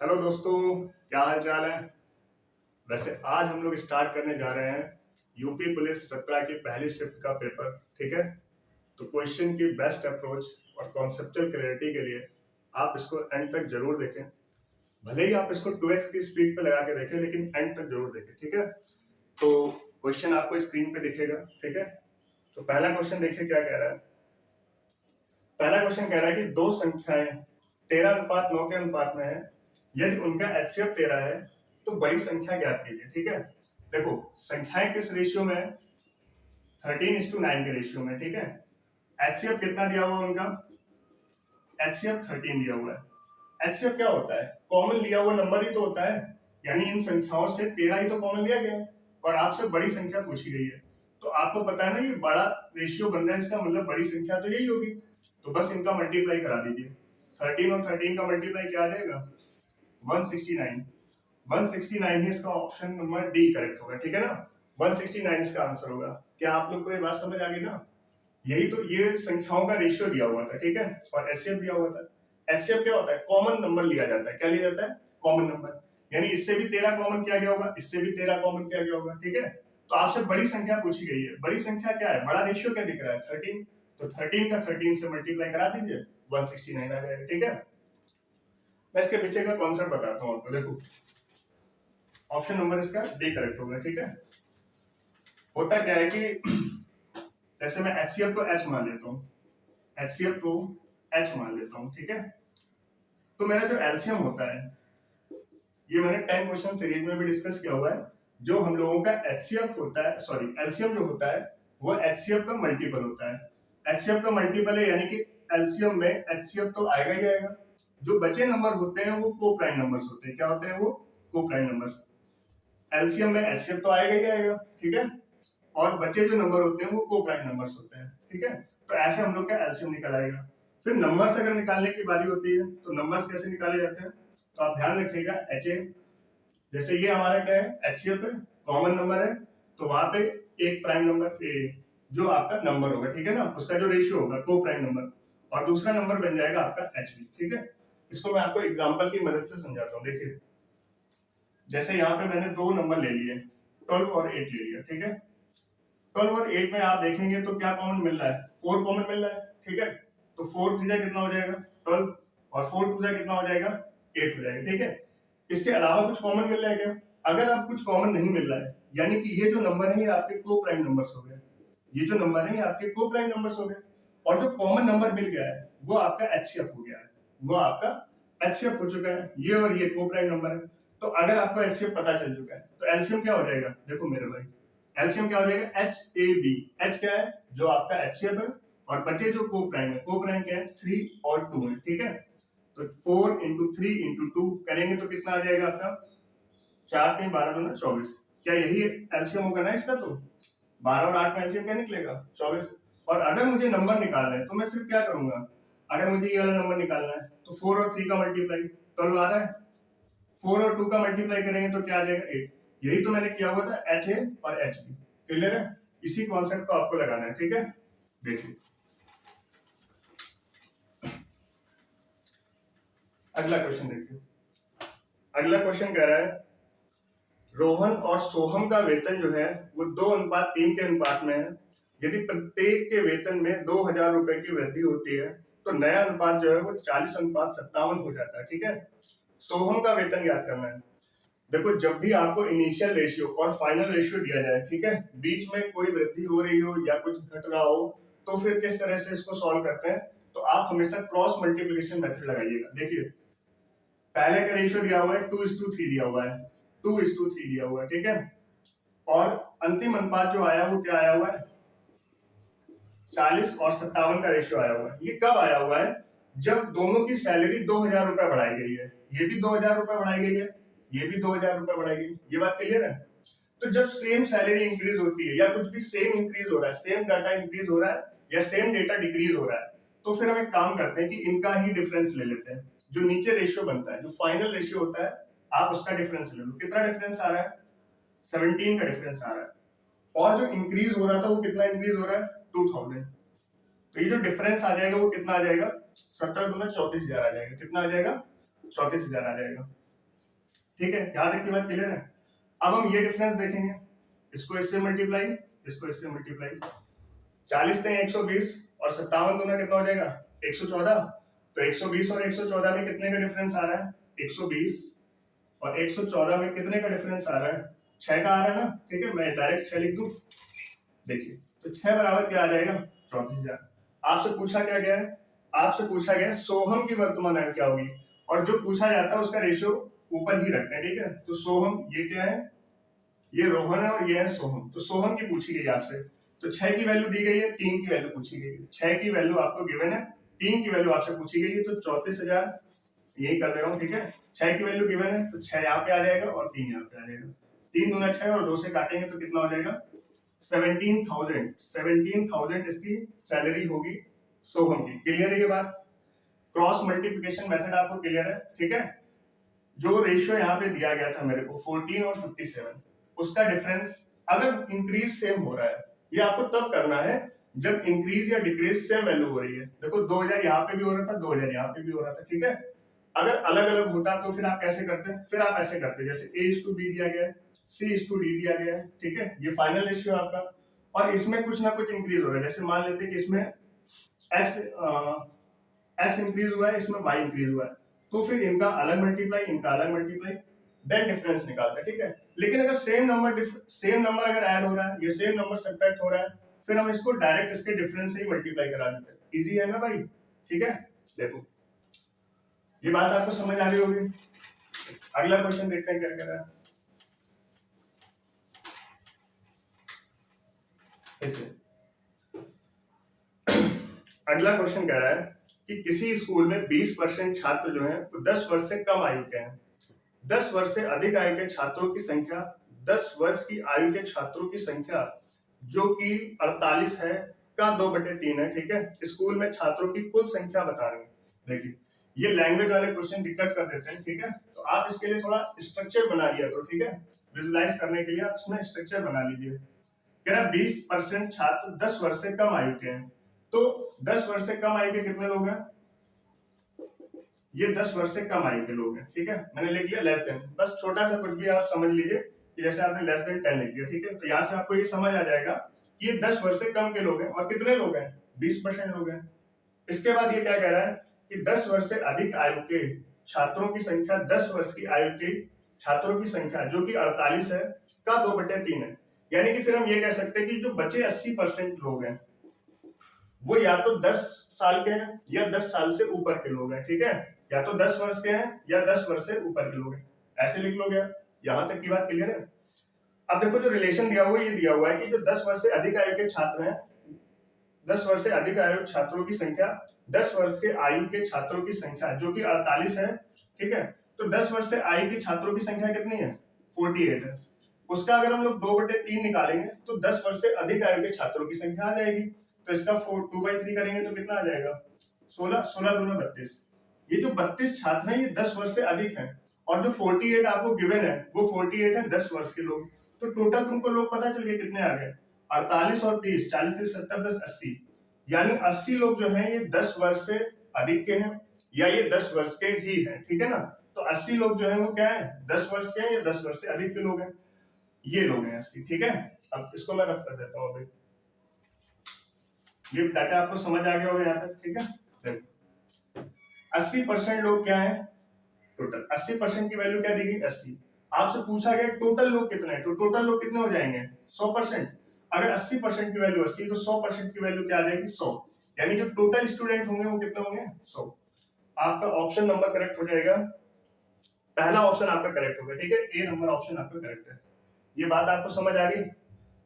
Hello दोस्तों, क्या हाल चाल है। वैसे आज हम लोग स्टार्ट करने जा रहे हैं यूपी पुलिस 17 की पहली शिफ्ट का पेपर। ठीक है, तो क्वेश्चन की बेस्ट अप्रोच और कॉन्सेप्चुअल क्लैरिटी के लिए आप इसको एंड तक जरूर देखें। भले ही आप इसको 2x की स्पीड पे लगा के देखें, लेकिन एंड तक जरूर देखें। ठीक है, तो क्वेश्चन आपको स्क्रीन पे दिखेगा। ठीक है, तो पहला क्वेश्चन देखिए क्या कह रहा है। पहला क्वेश्चन कह रहा है कि दो संख्याएं 13:9 के अनुपात में है। यदि उनका एचसीएफ 13 है तो बड़ी संख्या ज्ञात कीजिए। ठीक है, देखो संख्याएं किस रेशियो में है, 13:9 के रेशियो में। ठीक है, एचसीएफ कितना दिया हुआ उनका, एचसीएफ 13 दिया हुआ है। एचसीएफ क्या होता है, कॉमन लिया हुआ नंबर ही तो होता है, यानी इन संख्याओं से 13 ही तो कॉमन लिया गया है और आपसे बड़ी संख्या पूछी गई है। तो आपको पता है ना, ये बड़ा रेशियो बन रहा है, इसका मतलब बड़ी संख्या तो यही होगी। तो बस इनका मल्टीप्लाई करा दीजिए। 13 और 13 का मल्टीप्लाई क्या आ जाएगा, 169। 169 ही इसका ऑप्शन नंबर डी करेक्ट होगा। ठीक है ना, 169 इसका आंसर होगा। क्या आप लोग को ये बात समझ आ गई ना। यही तो, ये संख्याओं का रेशियो दिया हुआ था। ठीक है, और एचसीएफ दिया हुआ था। एचसीएफ क्या होता है, कॉमन नंबर लिया जाता है। क्या लिया जाता है, कॉमन नंबर। यानी इससे भी 13 कॉमन किया गया होगा, इससे भी 13 कॉमन किया गया होगा। ठीक है, तो आपसे बड़ी संख्या पूछी गई है। बड़ी संख्या क्या है, बड़ा रेशियो क्या दिख रहा है, 13। तो 13 का 13 से मल्टीप्लाई करा दीजिए, 169 आ जाएगा। ठीक है, मैं इसके पीछे का कॉन्सेप्ट बताता हूँ आपको। देखो ऑप्शन नंबर इसका डी करेक्ट होगा। ठीक है, होता क्या है कि जैसे मैं एचसीएफ को एच मान लेता हूँ, एचसीएफ को एच मान लेता हूँ। ठीक है, तो मेरा जो एलसीएम होता है, ये मैंने 10 क्वेश्चन सीरीज में भी डिस्कस किया हुआ है। जो हम लोगों का एचसीएफ होता है, सॉरी एलसीएम जो होता है वो एचसीएफ का मल्टीपल होता है। एचसीएफ का मल्टीपल है, यानी कि एलसीएम में एचसीएफ तो आएगा ही आएगा। जो बचे नंबर होते हैं वो को प्राइम नंबर्स होते हैं। क्या होते हैं वो, को प्राइम नंबर्स। एलसीएम में एचसीएफ तो आएगा ही आएगा। ठीक है, और बचे जो नंबर होते हैं वो को प्राइम नंबर्स होते हैं। ठीक है, तो ऐसे हम लोग का एलसीएम निकल आएगा। फिर नंबर्स अगर निकालने की बारी होती है तो नंबर्स कैसे निकाले जाते हैं, तो आप ध्यान रखिएगा। एच ए, जैसे ये हमारा क्या है, एचसीएफ है, कॉमन नंबर है, तो वहां पे एक प्राइम नंबर जो आपका नंबर होगा, ठीक है ना, उसका जो रेशियो होगा को प्राइम नंबर, और दूसरा नंबर बन जाएगा आपका एच बी। ठीक है, इसको मैं आपको एग्जांपल की मदद से समझाता हूँ। देखिए जैसे यहाँ पे मैंने दो नंबर ले लिए, 12 और 8 ले लिया। ठीक है, 12 और 8 में आप देखेंगे तो क्या कॉमन मिल रहा है, 4 कॉमन मिल रहा है। ठीक है, तो 4 3 कितना हो जाएगा 12, और 4 2 कितना हो जाएगा 8 हो जाएगा। ठीक है, इसके अलावा कुछ कॉमन मिल रहा है क्या, अगर आप कुछ कॉमन नहीं मिल रहा है, यानी कि ये जो नंबर है ये आपके को प्राइम नंबर्स हो गए। ये जो नंबर है ये आपके को प्राइम नंबर्स हो गए, और जो कॉमन नंबर मिल गया है वो आपका एचसीएफ हो गया है, वो आपका एचसीएफ हो चुका है। ये और ये को प्राइम नंबर है। तो अगर आपको एचसीएफ पता चल चुका है तो एलसीएम क्या हो जाएगा, देखो मेरे भाई, एलसीएम क्या हो जाएगा, एच ए बी। एच क्या है, जो आपका एचसीएफ है, और बचे जो को प्राइम है, को प्राइम क्या है, 3 और 2 है। ठीक है, तो 4 इंटू 3 इंटू 2 करेंगे तो कितना आ जाएगा आपका, 4 3 12 2 24। क्या यही एलसीएम होगा ना इसका, तो 12 और 8 में एलसीएम क्या निकलेगा 24। और अगर मुझे नंबर निकालना है तो मैं सिर्फ क्या करूंगा, अगर मुझे ये वाला नंबर निकालना है तो 4 और 3 का मल्टीप्लाई 12 आ रहा है, 4 और 2 का मल्टीप्लाई करेंगे तो क्या आ जाएगा 8। यही तो मैंने किया हुआ था एच ए और एच बी। क्लियर है, इसी कॉन्सेप्ट को आपको लगाना है। ठीक है, देखिए अगला क्वेश्चन देखिए। अगला क्वेश्चन कह रहा है रोहन और सोहम का वेतन जो है वो 2:3 के अनुपात में है। यदि प्रत्येक के वेतन में 2000 रुपए की वृद्धि होती है तो नया अनुपात जो है वो 40:57 हो जाता है। ठीक है, सोहम का वेतन ज्ञात करना है। देखो जब भी आपको इनिशियल रेशियो और फाइनल रेशियो दिया जाए, ठीक है, बीच में कोई वृद्धि हो रही हो या कुछ घट रहा हो, तो फिर किस तरह से इसको सॉल्व करते हैं, तो आप हमेशा क्रॉस मल्टीप्लिकेशन मेथड लगाइएगा। देखिए पहले का रेशियो दिया हुआ है 2:3 दिया हुआ है, 2:3 दिया हुआ है। ठीक है, और अंतिम अनुपात जो आया वो क्या आया हुआ है, 40 और 57 का रेशियो आया हुआ है। ये कब आया हुआ है, जब दोनों की सैलरी 2000 रुपए बढ़ाई गई है, ये भी 2000 रुपए बढ़ाई गई है, ये भी 2000 रुपए बढ़ाई गई। ये बात क्लियर है। तो जब सेम सैलरी इंक्रीज होती है या कुछ भी सेम इंक्रीज हो रहा है, सेम डाटा इंक्रीज हो रहा है या सेम डेटा डिक्रीज हो रहा है, तो फिर हम एक काम करते हैं कि इनका ही डिफरेंस ले लेते हैं। जो नीचे रेशियो बनता है, जो फाइनल रेशियो होता है, आप उसका डिफरेंस ले लो। कितना डिफरेंस आ रहा है, 17 का डिफरेंस आ रहा है, और जो इंक्रीज हो रहा था वो कितना इंक्रीज हो रहा है, 2000। तो ये जो डिफरेंस आ जाएगा वो कितना आ जाएगा, 17 दूना 34,000 आ जाएगा। कितना आ जाएगा, 34,000 आ जाएगा। ठीक है, यहाँ तक की बात क्लियर है। अब हम ये डिफरेंस देखेंगे, इसको इससे मल्टीप्लाई, इसको इससे मल्टीप्लाई, 40 ने 120 और 57 दूना कितना हो जाएगा 114। तो 120 और 114 में कितने का डिफरेंस आ रहा है 120, और 114 में कितने का डिफरेंस आ रहा है 6 का आ रहा है ना। ठीक है, मैं डायरेक्ट 6 लिख दूं, देखिए तो 6 बराबर क्या आ जाएगा 34,000। आपसे पूछा क्या गया है, आपसे पूछा गया है सोहम की वर्तमान आयु क्या होगी, और जो पूछा जाता है उसका रेशियो ऊपर ही रखना है। ठीक है, तो सोहम ये क्या है, ये रोहन है और ये है सोहम, तो सोहम की पूछी गई आपसे, तो 6 की वैल्यू दी गई है, 3 की वैल्यू पूछी गई है। 6 की वैल्यू आपको गिवन है, 3 की वैल्यू आपसे पूछी गई है, तो 34,000 यही कर रहा हूँ। ठीक है, 6 की वैल्यू गिवन है तो 6 यहाँ पे आ जाएगा और 3 यहाँ पे आ जाएगा, 3 दूना 6 और 2 से काटेंगे तो कितना हो जाएगा 17,000। 17,000 इसकी सैलरी होगी सोहम की। क्लियर है ये बात, क्रॉस मल्टीप्लिकेशन मेथड आपको क्लियर है। ठीक है, जो रेशियो यहाँ पे दिया गया था मेरे को 14 और 57, उसका डिफरेंस अगर इंक्रीज सेम हो रहा है, ये आपको तब करना है जब इंक्रीज या डिक्रीज सेम वैल्यू हो रही है। देखो 2000 यहाँ पे भी हो रहा था, 2000 यहाँ पे भी हो रहा था। ठीक है, अगर अलग अलग होता तो फिर आप कैसे करते हैं, फिर आप ऐसे करते जैसे A:B दिया गया है, C:D दिया गया है। ठीक है, ये फाइनल रेशियो आपका, और इसमें कुछ ना कुछ इंक्रीज हो रहा है। जैसे मान लेते हैं कि इसमें x इंक्रीज हुआ है, इसमें y इंक्रीज हुआ है, तो फिर इनका अलग मल्टीप्लाई, इनका अलग मल्टीप्लाई, देन डिफरेंस निकालते हैं। ठीक है, लेकिन अगर सेम नंबर अगर ऐड हो रहा है, ये सेम नंबर सब्ट्रैक्ट हो रहा है, फिर हम इसको डायरेक्ट इसके डिफरेंस से ही मल्टीप्लाई करा देते हैं। इजी है ना भाई। ठीक है, देखो ये बात आपको समझ आ रही होगी। अगला क्वेश्चन देखते हैं क्या कह रहा है। अगला क्वेश्चन कह रहा है कि किसी स्कूल में 20% छात्र जो हैं वो 10 वर्ष से कम आयु के हैं। 10 वर्ष से अधिक आयु के छात्रों की संख्या, 10 वर्ष की आयु के छात्रों की संख्या जो कि 48 है का 2/3 है। ठीक है, स्कूल में छात्रों की कुल संख्या बता रहे हैं। देखिए ये लैंग्वेज वाले क्वेश्चन दिक्कत कर देते हैं। ठीक है, तो आप इसके लिए थोड़ा स्ट्रक्चर बना लिया करो। ठीक है, विजुलाइज करने के लिए आप इसमें स्ट्रक्चर बना लीजिए। कह रहा 20% छात्र 10 वर्ष से कम आयु के हैं, तो 10 वर्ष से कम आयु के कितने लोग हैं, ये 10 वर्ष से कम आयु के लोग हैं। ठीक है, मैंने लिख लिया लेस देन, बस छोटा सा कुछ भी आप समझ लीजिए कि जैसे आपने लेस देन 10 लिख दिया। ठीक है, तो यहाँ से आपको ये समझ आ जाएगा कि ये 10 वर्ष से कम के लोग हैं, और कितने लोग हैं 20% लोग हैं। इसके बाद ये क्या कह रहा है कि 10 वर्ष से अधिक आयु के छात्रों की संख्या, 10 वर्ष की आयु के छात्रों की संख्या जो कि 48 है का 2/3 है। यानी कि फिर हम ये कह सकते हैं कि जो बचे 80% लोग हैं वो या तो 10 साल के हैं या 10 साल से ऊपर के लोग हैं। ठीक है, या तो 10 वर्ष के हैं या 10 वर्ष से ऊपर के लोग हैं, ऐसे लिख लोगे। यहां तक की बात क्लियर है। अब देखो जो रिलेशन दिया हुआ है, ये दिया हुआ है कि जो 10 वर्ष से अधिक आयु के छात्र हैं, 10 वर्ष से अधिक आयु छात्रों की संख्या, 10 वर्ष के आयु के छात्रों की संख्या जो कि 48 है। ठीक है, तो 10 वर्ष से आयु के छात्रों की संख्या कितनी है 48 है। उसका अगर हम लोग 2/3 निकालेंगे तो 10 वर्ष से अधिक आयु के छात्रों की संख्या आ जाएगी। तो इसका 2/3 करेंगे तो कितना आ जाएगा 16, 16 दूना 32। ये जो 32 छात्र हैं ये 10 वर्ष से अधिक हैं, और जो 48 आपको गिवन है वो 48 है 10 वर्ष के लोग। तो टोटल तुमको लोग पता चल गए कितने आ गए 48 और 30, 40, 30, 70, 10, 80, यानी 80 लोग जो हैं ये 10 वर्ष से अधिक के हैं या ये 10 वर्ष के ही हैं। ठीक है ना, तो 80 लोग जो है वो क्या है 10 वर्ष के हैं या 10 वर्ष से अधिक के लोग हैं, ये लोग हैं 80। ठीक है, अब इसको मैं रफ कर देता हूँ। अभी ये डाटा आपको समझ आ गया होगा यहाँ तक। ठीक है, देखो 80% लोग क्या है टोटल, 80% की वैल्यू क्या दी गई 80। आपसे पूछा गया टोटल लोग कितने हैं, तो टोटल लोग कितने हो जाएंगे 100%। अगर 80% की वैल्यू 80 तो 100% की वैल्यू क्या आ जाएगी 100, यानी जो टोटल स्टूडेंट होंगे वो कितने होंगे 100। आपका ऑप्शन नंबर करेक्ट हो जाएगा, पहला ऑप्शन आपका करेक्ट होगा। ठीक है, ए नंबर ऑप्शन आपका करेक्ट है। ये बात आपको समझ आ गई।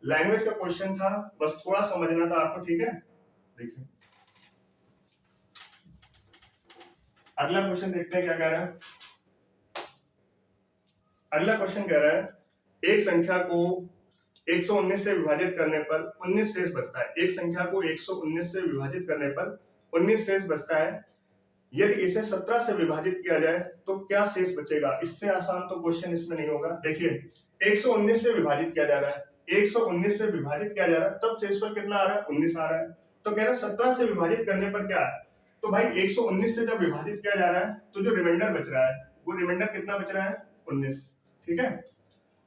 लैंग्वेज का क्वेश्चन था, बस थोड़ा समझना था आपको। ठीक है, देखिए अगला क्वेश्चन देखते हैं क्या कह रहा है। अगला क्वेश्चन कह रहा है एक संख्या को 119 से विभाजित करने पर 19 शेष बचता है। एक संख्या को 119 से विभाजित करने पर 19 शेष बचता है। यदि इसे 17 से विभाजित किया जाए तो क्या शेष बचेगा। इससे आसान तो क्वेश्चन इसमें नहीं होगा। देखिए 119 से विभाजित किया जा रहा है, 119 से विभाजित किया जा रहा है, तब शेषफल कितना आ रहा है 19 आ रहा है। तो कह रहा है 17 से विभाजित करने पर क्या है, तो भाई 119 से जब विभाजित किया जा रहा है तो जो रिमाइंडर बच रहा है वो रिमाइंडर कितना बच रहा है 19, ठीक है।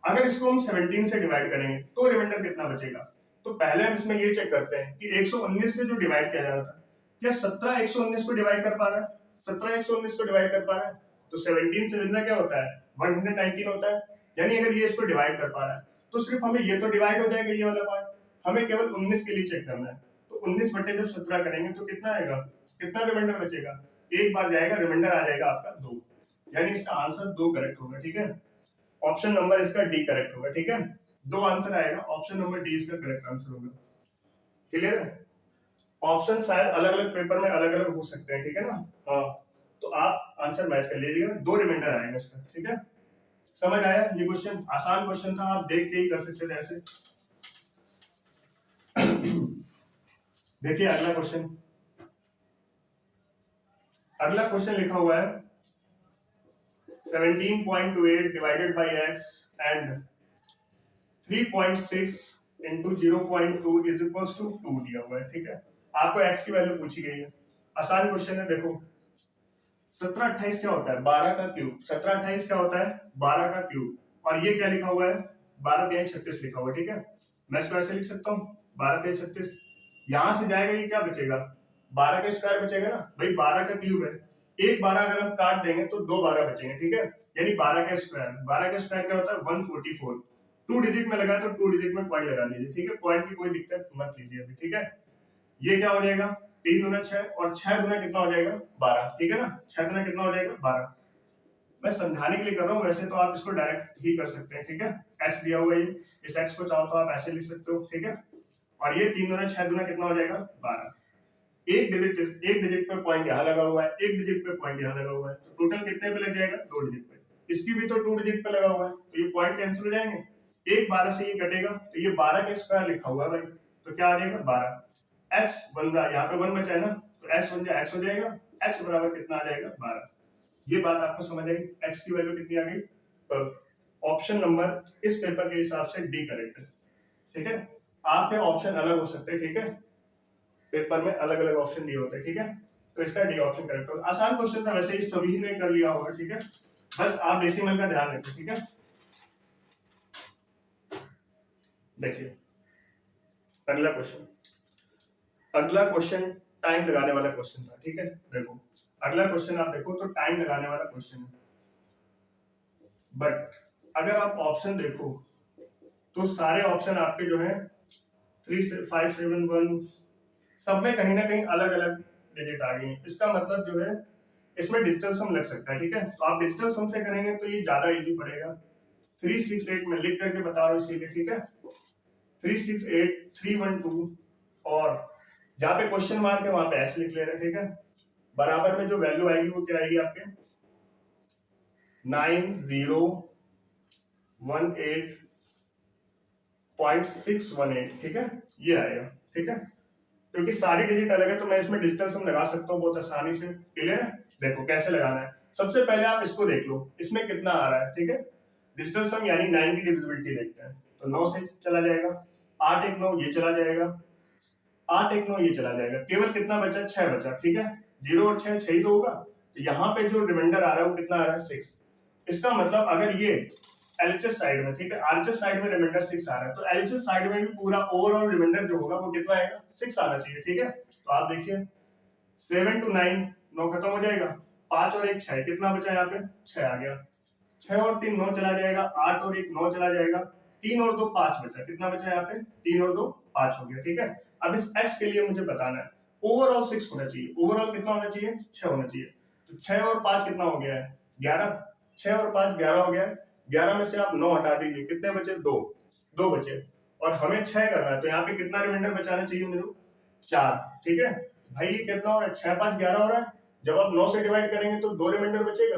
अगर इसको हम 17 से डिवाइड करेंगे तो रिमाइंडर कितना बचेगा। तो पहले हम इसमें ये चेक करते हैं कि 119 से जो डिवाइड किया जा रहा था, क्या 17 119 को डिवाइड कर पा रहा है, 17 119 को डिवाइड कर पा रहा है। तो 17 से बिंदा क्या होता है, 119 होता है। यानी अगर ये इसको डिवाइड कर पा रहा है तो सिर्फ हमें ये तो डिवाइड हो जाएगा, ये वाला पार्ट, हमें केवल 19 के लिए चेक करना है। तो 19 बटे जब 17 करेंगे तो कितना आएगा, कितना रिमाइंडर बचेगा, एक बार जाएगा, रिमाइंडर आ जाएगा आपका 2। यानी इसका आंसर 2 करेक्ट होगा, ठीक है। ऑप्शन नंबर इसका डी करेक्ट होगा, ठीक है। 2 आंसर आएगा, ऑप्शन नंबर डी इसका करेक्ट आंसर होगा। क्लियर है। ऑप्शन शायद अलग अलग पेपर में अलग अलग हो सकते हैं, ठीक है ना। हाँ, तो आप आंसर मैच कर लीजिएगा, 2 रिमाइंडर आएगा इसका, ठीक है। समझ आया। ये क्वेश्चन आसान क्वेश्चन था, आप देख के ही कर सकते थे ऐसे। देखिए अगला क्वेश्चन, अगला क्वेश्चन लिखा हुआ है 17.28 divided by x and 3.6 into 0.2 is equals to 2 दिया हुआ है, ठीक है। आपको x की वैल्यू पूछी गई है, आसान क्वेश्चन है। देखो 17 28 क्या होता है, 12 का क्यूब। 17 28 क्या होता है, 12 का क्यूब। और ये क्या लिखा हुआ है, 12 3 36 लिखा हुआ है, ठीक है। मैं इसको ऐसे लिख सकता हूँ 12 3 36। यहां से जाएगा ये क्या बचेगा, 12 का स्क्वायर बचेगा ना भाई, 12 का क्यूब है। एक 12 अगर हम काट देंगे तो 2 12 बचेंगे, ठीक है। यानी 12 का स्क्वायर, 12 का स्क्वायर क्या होता है 144। 2 डिजिट में लगा तो 2 डिजिट में पॉइंट लगा दीजिए, ठीक है। पॉइंट की कोई दिक्कत मत लीजिए अभी, ठीक है। ये क्या हो जाएगा 3 दूना 6 और 6 दूना कितना हो जाएगा 12, ठीक है ना। 6 दूना कितना हो जाएगा 12। मैं समझाने के लिए कर रहा हूँ, वैसे तो आप इसको डायरेक्ट ही कर सकते हैं, ठीक है। x दिया हुआ है, इस x को चाहो तो आप ऐसे लिख सकते हो, ठीक है। और ये 3 दूना 6 दूना कितना हो जाएगा 12। एक डिजिट पे पॉइंट यहाँ लगा हुआ है, एक डिजिट पे पॉइंट यहाँ लगा हुआ है, तो टोटल कितने पे लग जाएगा 2 डिजिट पे। इसकी भी तो 2 डिजिट पे लगा हुआ है, तो ये पॉइंट कैंसिल हो जाएंगे। एक 12 से ये कटेगा तो ये 12 का स्क्वायर लिखा हुआ है भाई, तो क्या आ जाएगा 12। x बन रहा, यहाँ पे 1 बचा है ना, तो x बन जाए x हो जाएगा, x बराबर कितना आ जाएगा 12। ये बात आपको समझ आई, x की वैल्यू कितनी आ गई। तो ऑप्शन नंबर इस पेपर के हिसाब से डी करेक्ट है, ठीक है। आपके ऑप्शन अलग हो सकते हैं, ठीक है। पेपर में अलग अलग ऑप्शन दिए होते हैं, ठीक है। तो इसका डी ऑप्शन करेक्ट होगा। आसान क्वेश्चन था, वैसे ही सभी ने कर लिया होगा, ठीक है। बस आप डेसिमल का ध्यान रखें, ठीक है। देखिए अगला क्वेश्चन, अगला क्वेश्चन टाइम लगाने वाला क्वेश्चन था, ठीक है। देखो अगला क्वेश्चन आप देखो तो टाइम लगाने वाला क्वेश्चन है, बट अगर आप ऑप्शन देखो तो सारे ऑप्शन आपके जो है 3 से 5 7 1 सब में कहीं ना कहीं अलग अलग डिजिट आ गई है। इसका मतलब जो है इसमें डिजिटल सम लग सकता है, ठीक है। तो आप डिजिटल सम से करेंगे तो ये ज्यादा इजी पड़ेगा। 368 में लिख करके बता रहा हूँ इसीलिए, ठीक है। 368 312 और जहाँ पे क्वेश्चन मार्क है वहां पे एक्स लिख ले रहे हैं, ठीक है। बराबर में जो वैल्यू आएगी वो क्या आएगी आपके 9018.618, ठीक है। ये आएगा, ठीक है। क्योंकि सारी डिजिट अलग है तो मैं इसमें डिजिटल सम लगा सकता हूँ बहुत आसानी से। क्लियर है। देखो कैसे लगाना है, सबसे पहले आप इसको देख लो इसमें कितना आ रहा है, ठीक है। डिजिटल सम यानी 9 की डिविजिबिलिटी देखते हैं, तो 9 से चला जाएगा, 8 1 9 ये चला जाएगा, 8 1 9 ये चला जाएगा, केवल कितना बचा 6 बचा, ठीक है। 0 और 6 6 ही तो होगा। तो यहाँ पे जो रिमाइंडर आ रहा है वो कितना आ रहा है 6। इसका मतलब अगर ये एलएचएस साइड में, ठीक है, आरएचएस साइड में रिमाइंडर 6 आ रहा है, तो एलएचएस साइड में भी पूरा ओवरऑल रिमाइंडर जो होगा वो कितना आएगा 6 आना चाहिए, ठीक है। तो आप देखिए 7 to 9 9 खत्म हो जाएगा, 5 और 1 6, कितना बचा यहाँ पे 6 आ गया, 6 और 3 9 चला जाएगा, 8 और 1 9 चला जाएगा, 3 और 2 5 बचा, कितना बचा यहाँ पे 3 और 2 5 हो गया, ठीक है। अब इस x के लिए मुझे बताना है ओवरऑल 6 होना चाहिए, ओवरऑल कितना होना चाहिए 6 होना चाहिए। तो 6 और 5 कितना हो गया है 11, 6 और 5 11 हो गया है। 11 में से आप 9 हटा दीजिए, कितने बचे 2 2 बचे, और हमें 6 करना है, तो यहाँ पे कितना रिमाइंडर बचाना चाहिए मेरे को 4, ठीक है। भाई ये कितना हो रहा है 6 5 11 हो रहा है, जब आप 9 से डिवाइड करेंगे तो 2 रिमाइंडर बचेगा।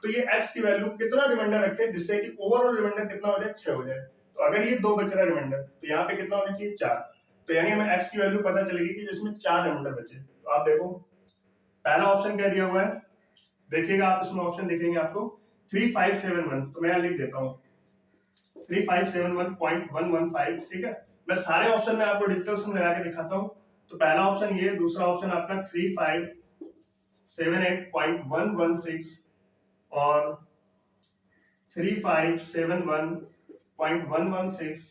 तो ये x की वैल्यू कितना रिमाइंडर रखे जिससे कि ओवरऑल रिमाइंडर कितना हो जाए 6 हो जाए। तो अगर ये 2 बच रहा है रिमाइंडर तो यहाँ पे कितना होना चाहिए 4, तो यानी हमें x की वैल्यू पता चलेगी कि जिसमें 4 रिमाइंडर बचे। तो आप देखो पहला ऑप्शन क्या दिया हुआ है, देखिएगा आप इसमें ऑप्शन देखेंगे आपको 3571, तो मैं यहाँ लिख देता हूँ 3571.115, ठीक है। मैं सारे ऑप्शन में आपको डिजिटल सम लगा के दिखाता हूँ। तो पहला ऑप्शन ये, दूसरा ऑप्शन आपका 3578.116 और 3571.116,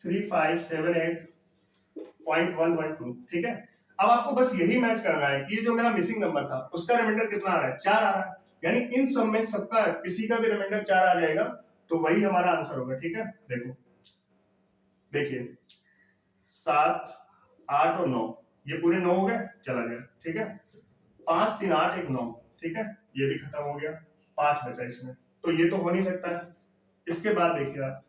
3578.112, ठीक है। अब आपको बस यही मैच करना है कि जो मेरा मिसिंग नंबर था उसका रिमाइंडर कितना आ रहा है, 4 आ रहा है, यानी इन सब में सबका किसी का भी रिमाइंडर 4 आ जाएगा तो वही हमारा आंसर होगा, ठीक है। देखो देखिए 7, 8 और 9, ये पूरे 9 हो गए, चला गया, ठीक है। 5, 3, 8, 1, 9, ठीक है, ये भी खत्म हो गया, 5 बचा इसमें, तो ये तो हो नहीं सकता है। इसके बाद देखिए आप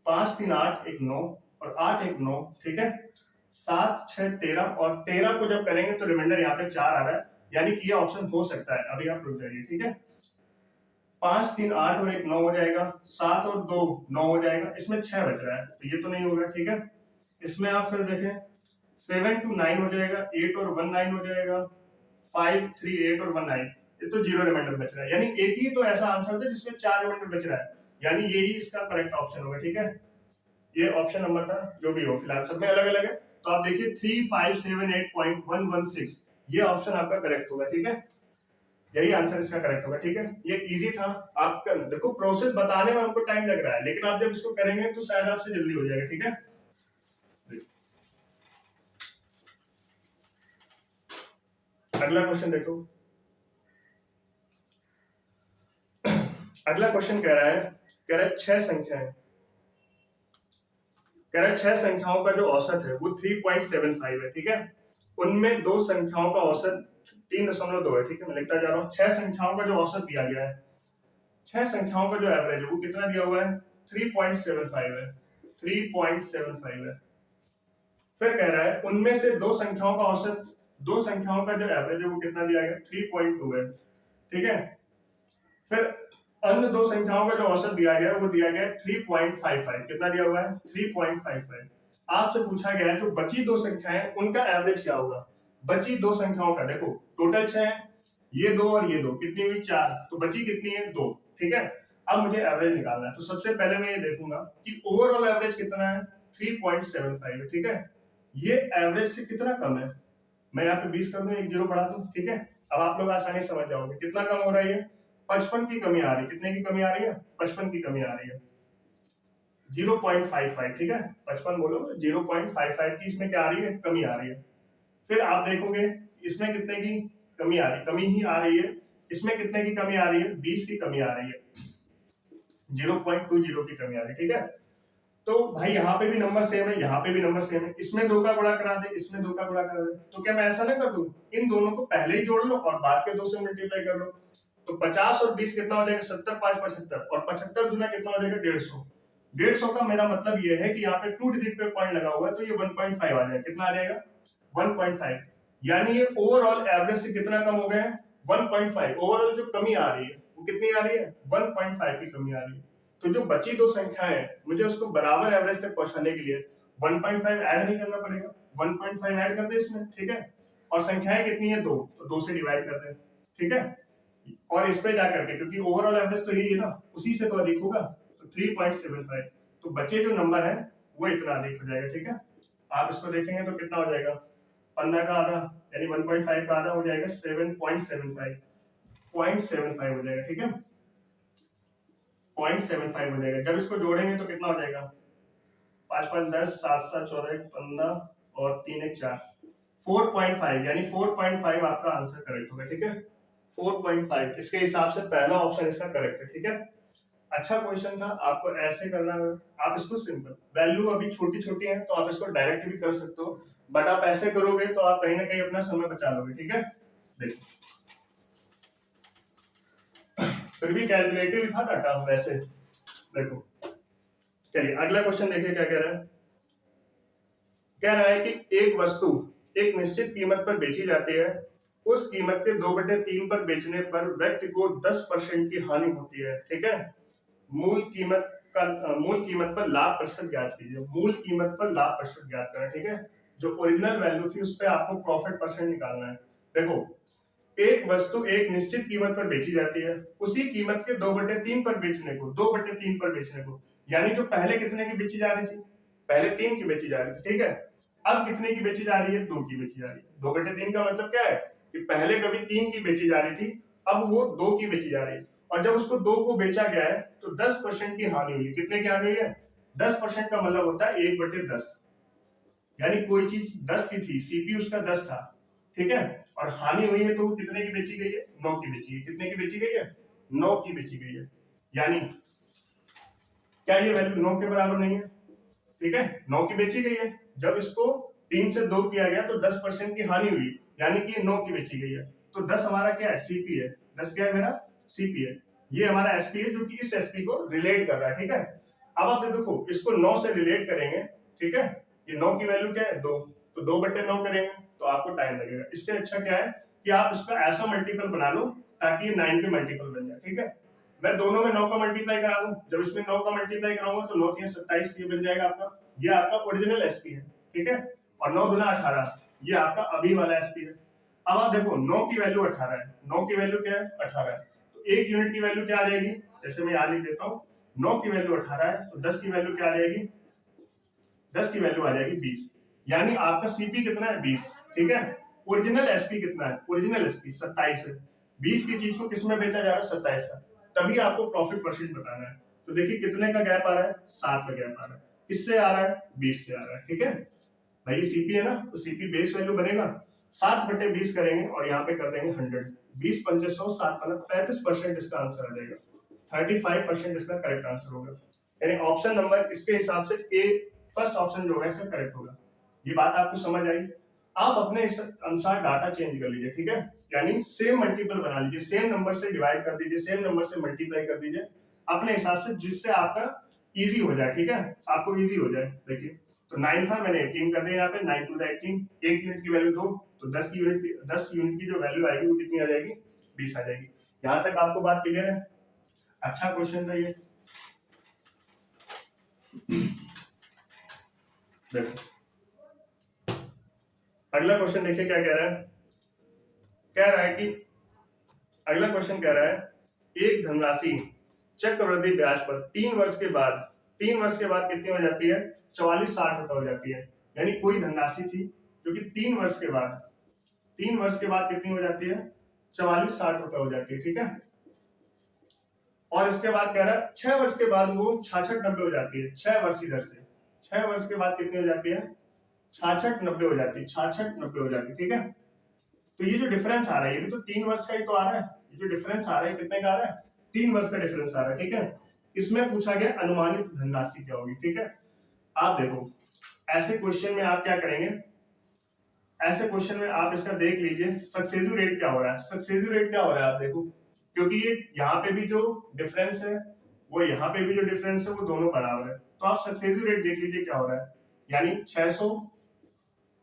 5, 3, 8, 1, 9 और 8, 1, 9, ठीक है। 7, 6, 13 और 13 को जब करेंगे तो रिमाइंडर यहाँ पे 4 आ रहा है, यानी कि ये ऑप्शन हो सकता है। अभी आप रुक जाइए, ठीक है। 5, 3, 8 और 1, 9 हो जाएगा, 7 और 2, 9 हो जाएगा, इसमें 6 बच रहा है, तो ये तो नहीं होगा, ठीक है। इसमें आप फिर देखें 7, 2, 9 हो जाएगा, 8 और 1, 9 हो जाएगा, 5, 3, 8 और 1, 9, ये तो 0 रिमाइंडर बच रहा है, यानी एक ही तो ऐसा आंसर था जिसमें 4 रिमाइंडर बच रहा है, यानी यही इसका करेक्ट ऑप्शन होगा, ठीक है। ये ऑप्शन नंबर था, जो भी हो, फिलहाल सब में अलग अलग है, तो आप देखिए 3578.116, ये ऑप्शन आपका करेक्ट होगा, ठीक है। यही आंसर इसका करेक्ट होगा, ठीक है। ये इजी था, आपका देखो प्रोसेस बताने में हमको टाइम लग रहा है, लेकिन आप जब इसको करेंगे तो शायद आपसे जल्दी हो जाएगा, ठीक है। अगला क्वेश्चन देखो। अगला क्वेश्चन कह रहा है 6 संख्याएं, कह रहा है 6 संख्याओं का जो औसत है वो 3.75 है, ठीक है। उनमें 2 संख्याओं का औसत 3.2 है, ठीक है। मैं लिखता जा रहा हूँ, 6 संख्याओं का जो औसत दिया गया है, 6 संख्याओं का जो एवरेज है वो कितना दिया हुआ है, 3.75 है, 3.75 है। फिर कह रहा है उनमें से 2 संख्याओं का औसत, 2 संख्याओं का जो एवरेज है वो कितना दिया गया, 3.2 है, ठीक है। फिर अन्य 2 संख्याओं का जो औसत दिया गया है वो दिया गया है 3.55, कितना दिया हुआ है, 3.55। आपसे पूछा गया है जो बची 2 संख्याएं उनका एवरेज क्या होगा। बची 2 संख्याओं का देखो टोटल 6 है, ये 2 और ये 2 कितनी हुई, 4, तो बची कितनी है, 2, ठीक है। अब मुझे एवरेज निकालना है, तो सबसे पहले मैं ये देखूंगा कि ओवरऑल एवरेज कितना है, 3.75 है, ठीक है। ये एवरेज से कितना कम है, मैं यहाँ पे 20 कर दूं, एक जीरो बढ़ा दूं, ठीक है। अब आप लोग आसानी से समझ जाओगे कितना कम हो रहा है, ये 55 की कमी आ रही है, कितने की कमी आ रही है, 55 की कमी आ रही है, 0.55, ठीक है। 55 बोलो, 0.55 की इसमें क्या आ रही है, कमी आ रही है। फिर आप देखोगे इसमें कितने की कमी आ रही है, कमी ही आ रही है। इसमें कितने की कमी आ रही है, 20 की कमी आ रही है, 0.20 की कमी आ रही है, ठीक है। तो भाई यहाँ पे भी नंबर सेम है, यहाँ पे भी नंबर सेम है, इसमें 2 का गुणा करा दे, इसमें 2 का गुणा करा दे, तो क्या मैं ऐसा ना कर दूं, इन दोनों को पहले ही जोड़ लो और बाद के 2 से मल्टीप्लाई कर लो, तो 50 और 20 कितना हो जाएगा, 70, 5, 75 और 75 गुना कितना हो जाएगा, 150। 150 का मेरा मतलब ये है कि यहाँ पे 2 डिजिट पे पॉइंट लगा हुआ है, तो ये 1.5 आ जाएगा, कितना आ जाएगा, 1.5, यानी ये ओवरऑल एवरेज से कितना कम हो गए हैं, 1.5। ओवरऑल जो कमी आ रही है वो कितनी आ रही है, 1.5 की कमी आ रही है। तो जो बची 2 संख्याएं हैं मुझे उसको बराबर एवरेज तक पहुंचाने के लिए 1.5 ऐड नहीं करना पड़ेगा, 1.5 ऐड कर दे इसमें, ठीक है। और संख्याएं कितनी है, 2, तो 2 से डिवाइड कर दे, ठीक है। और इस पे जाकर के, क्योंकि ओवरऑल एवरेज तो यही है ना, उसी से तो अधिक होगा, तो 3.75, तो बचे जो नंबर है वो इतना अधिक हो जाएगा, ठीक है। आप इसको देखेंगे तो कितना हो जाएगा, 15 का आधा यानी 1.5 का आधा हो जाएगा 7.75, 0.75 हो जाएगा, ठीक है। 0.75 हो जाएगा। जब इसको जोड़ेंगे तो कितना हो जाएगा, 5, 5, 10, 7, 7, 14, 15 और 3, 1, 4, 4.5, यानी 4.5 आपका आंसर करेक्ट होगा, ठीक है। 4.5 इसके हिसाब से पहला ऑप्शन इसका करेक्ट है, ठीक है। अच्छा क्वेश्चन था, आपको ऐसे करना है, आप इसको सिंपल, वैल्यू अभी छोटी छोटी है तो आप इसको डायरेक्ट भी कर सकते हो, बट आप ऐसे करोगे तो आप कहीं ना कहीं अपना समय बचा लोगे, ठीक है। देखो फिर भी कैलकुलेटिव था डाटा वैसे, देखो चलिए अगला क्वेश्चन देखिए क्या कह रहा है। कह रहा है कि एक वस्तु एक निश्चित कीमत पर बेची जाती है, उस कीमत के 2/3 पर बेचने पर व्यक्ति को 10% की हानि होती है, ठीक है। मूल कीमत पर लाभ प्रतिशत ज्ञात कीजिए, मूल कीमत पर लाभ प्रतिशत ज्ञात करना, ठीक है। जो ओरिजिनल वैल्यू थी उस पर आपको प्रॉफिट परसेंट निकालना है। देखो एक वस्तु एक निश्चित कीमत पर बेची जाती है, उसी कीमत के 2/3 पर बेचने को, 2/3 पर बेचने को, यानी जो पहले कितने की बेची जा रही थी, पहले 3 की बेची जा रही थी, ठीक है। अब कितने की बेची जा रही है, 2 की बेची जा रही है। 2/3 का मतलब क्या है कि पहले कभी 3 की बेची जा रही थी, अब वो 2 की बेची जा रही है। और जब उसको 2 को बेचा गया है तो 10% की हानि हुई है। कितने की हानि हुई है? 10% का मतलब होता है 1/10, यानी कोई चीज 10 की थी, सीपी उसका 10 था, ठीक है, और हानि हुई है तो कितने की बेची गई है? 9 की बेची गई। कितने की बेची गई है? 9 की बेची गई है। यानी क्या ये वैल्यू 9 के बराबर नहीं है? ठीक है, 9 की बेची गई है। जब इसको 3 से 2 किया गया तो 10% की हानि हुई, यानी कि 9 की बेची गई है। तो 10 हमारा क्या है? सीपी है। 10 क्या है मेरा? सीपी है। ये हमारा एसपी है जो कि इस एसपी को रिलेट कर रहा है, ठीक है। अब आप देखो इसको 9 से रिलेट करेंगे, ठीक है, ये 9 की वैल्यू क्या है? 2, तो 2/9 करेंगे तो आपको टाइम लगेगा। इससे अच्छा क्या है कि आप इसका ऐसा मल्टीपल बना लो ताकि 9 के मल्टीपल बन जाए, ठीक है। मैं दोनों में 9 का मल्टीप्लाई करा दूं, जब इसमें 9 का मल्टीप्लाई कराऊंगा तो 9 3 27, ये बन जाएगा आपका, ये आपका ओरिजिनल एसपी है, ठीक है। और 9 गुना 18, ये आपका अभी वाला एसपी है। अब आप देखो 9 की वैल्यू 18 है, 9 की वैल्यू क्या है? 18 है, तो 1 यूनिट की वैल्यू क्या आ जाएगी? जैसे मैं यहाँ लिख देता हूँ, 9 की वैल्यू 18 है तो 10 की वैल्यू क्या आ जाएगी? 10 की वैल्यू आ जाएगी 20, यानी आपका सीपी कितना है? 20, ठीक है। ओरिजिनल एसपी कितना है? ओरिजिनल एसपी 27 है। 20 की चीज को किसमें बेचा जा रहा है? 27 का। तभी आपको प्रॉफिट परसेंट बताना है। तो देखिए कितने का गैप आ रहा है? 7 का गैप आ रहा है। किससे आ रहा है? 20 से आ रहा है, ठीक है भाई। सीपी है ना, तो सीपी बेस वैल्यू बनेगा 7/20 करेंगे और यहाँ पे कर देंगे 100। 20 पंचे 100, 7 35% इसका आंसर आ जाएगा। 35% इसका करेक्ट आंसर होगा। यानी ऑप्शन नंबर इसके हिसाब से ए, फर्स्ट ऑप्शन जो होगा इसका करेक्ट होगा। ये बात आपको समझ आई? आप अपने अनुसार डाटा चेंज कर लीजिए, ठीक है। यानी सेम मल्टीपल बना लीजिए, सेम नंबर से डिवाइड कर दीजिए, सेम नंबर से मल्टीप्लाई कर दीजिए अपने हिसाब से, जिससे आपका इजी हो जाए, ठीक है, आपको इजी हो जाए। देखिए तो 9 था, मैंने 18 कर दिया यहाँ पे, 9 2 18, 1 यूनिट की वैल्यू 2, तो 10 यूनिट की जो वैल्यू आएगी वो कितनी आ जाएगी? 20 आ जाएगी। यहाँ तक आपको बात क्लियर है? अच्छा क्वेश्चन था ये। देखो अगला क्वेश्चन देखिए क्या कह रहा है। कह रहा है कि अगला क्वेश्चन कह रहा है एक धनराशि चक्रवृद्धि ब्याज पर 3 वर्ष के बाद, 3 वर्ष के बाद कितनी हो जाती है? 4460 रुपए हो जाती है। यानी कोई धनराशि थी जो कि 3 वर्ष के बाद, 3 वर्ष के बाद कितनी हो जाती है? 4460 रुपए हो जाती है, ठीक है। और इसके बाद कह रहा है 6 वर्ष के बाद वो 6690 हो जाती है। 6 वर्ष इधर से, 6 वर्ष के बाद कितनी हो जाती है? 6690 हो जाती है, 6690 हो जाती है, ठीक है। तो ये जो डिफरेंस आ रहा है ये भी तो 3 वर्ष का ही तो आ रहा है। ये जो डिफरेंस आ रहा है कितने का आ रहा है? 3 वर्ष का डिफरेंस आ रहा है, ठीक है। इसमें पूछा गया अनुमानित धनराशि क्या होगी, ठीक है। आप देखो ऐसे क्वेश्चन में आप क्या करेंगे, ऐसे क्वेश्चन में आप इसका देख लीजिए सक्सेसिव रेट क्या हो रहा है। सक्सेसिव रेट क्या हो रहा है आप देखो, क्योंकि ये यहाँ पे भी जो डिफरेंस है वो यहाँ पे भी जो डिफरेंस है वो दोनों बराबर है, तो आप सक्सेसिव रेट देख लीजिए क्या हो रहा है। यानी 600